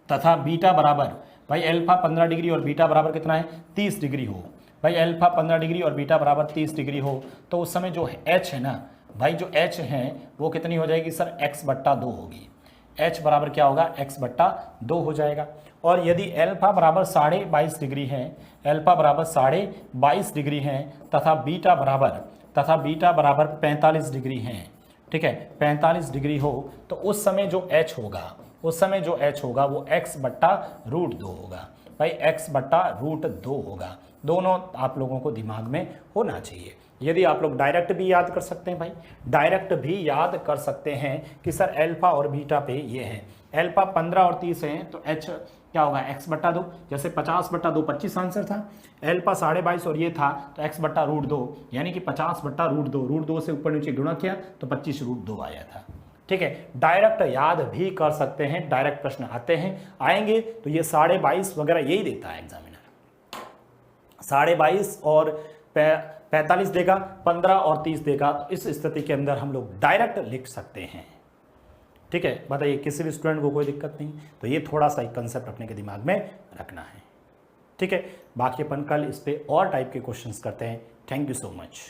तथा बीटा बराबर, भाई अल्फा 15 डिग्री और बीटा बराबर कितना है, 30 डिग्री हो, भाई अल्फा 15 डिग्री और बीटा बराबर 30 डिग्री हो, तो उस समय जो एच है ना भाई, जो एच है वो कितनी हो जाएगी सर, x/2 होगी। एच बराबर क्या होगा, x/2 हो जाएगा। और यदि अल्फा बराबर 22.5 डिग्री है, अल्फा बराबर 22.5 डिग्री है तथा बीटा बराबर 45 डिग्री है, ठीक है, 45 डिग्री हो, तो उस समय जो h होगा वो x/√2 होगा। भाई x/√2 होगा। दोनों आप लोगों को दिमाग में होना चाहिए। यदि आप लोग डायरेक्ट भी याद कर सकते हैं भाई, डायरेक्ट भी याद कर सकते हैं कि सर अल्फा और बीटा पे ये है, अल्फा 15 और 30 है तो h क्या होगा, x/2, जैसे 50/2 25 आंसर था, अल्फा 22.5 और ये था तो x/√2, यानी कि 50/√2, √2 से ऊपर नीचे गुणा किया तो 25√2 आया था। ठीक है, डायरेक्ट याद भी कर सकते हैं, डायरेक्ट प्रश्न आएंगे तो ये 22.5 वगैरह यही देता है एग्जामिनर, 22.5 और 45 देगा, 15 और 30 देगा, तो इस स्थिति के अंदर हम लोग डायरेक्ट लिख सकते हैं। ठीक है, बताइए किसी भी स्टूडेंट को कोई दिक्कत नहीं, तो ये थोड़ा सा एक कंसेप्ट अपने के दिमाग में रखना है। ठीक है, बाकी अपन कल इस पे और टाइप के क्वेश्चंस करते हैं। Thank you so much.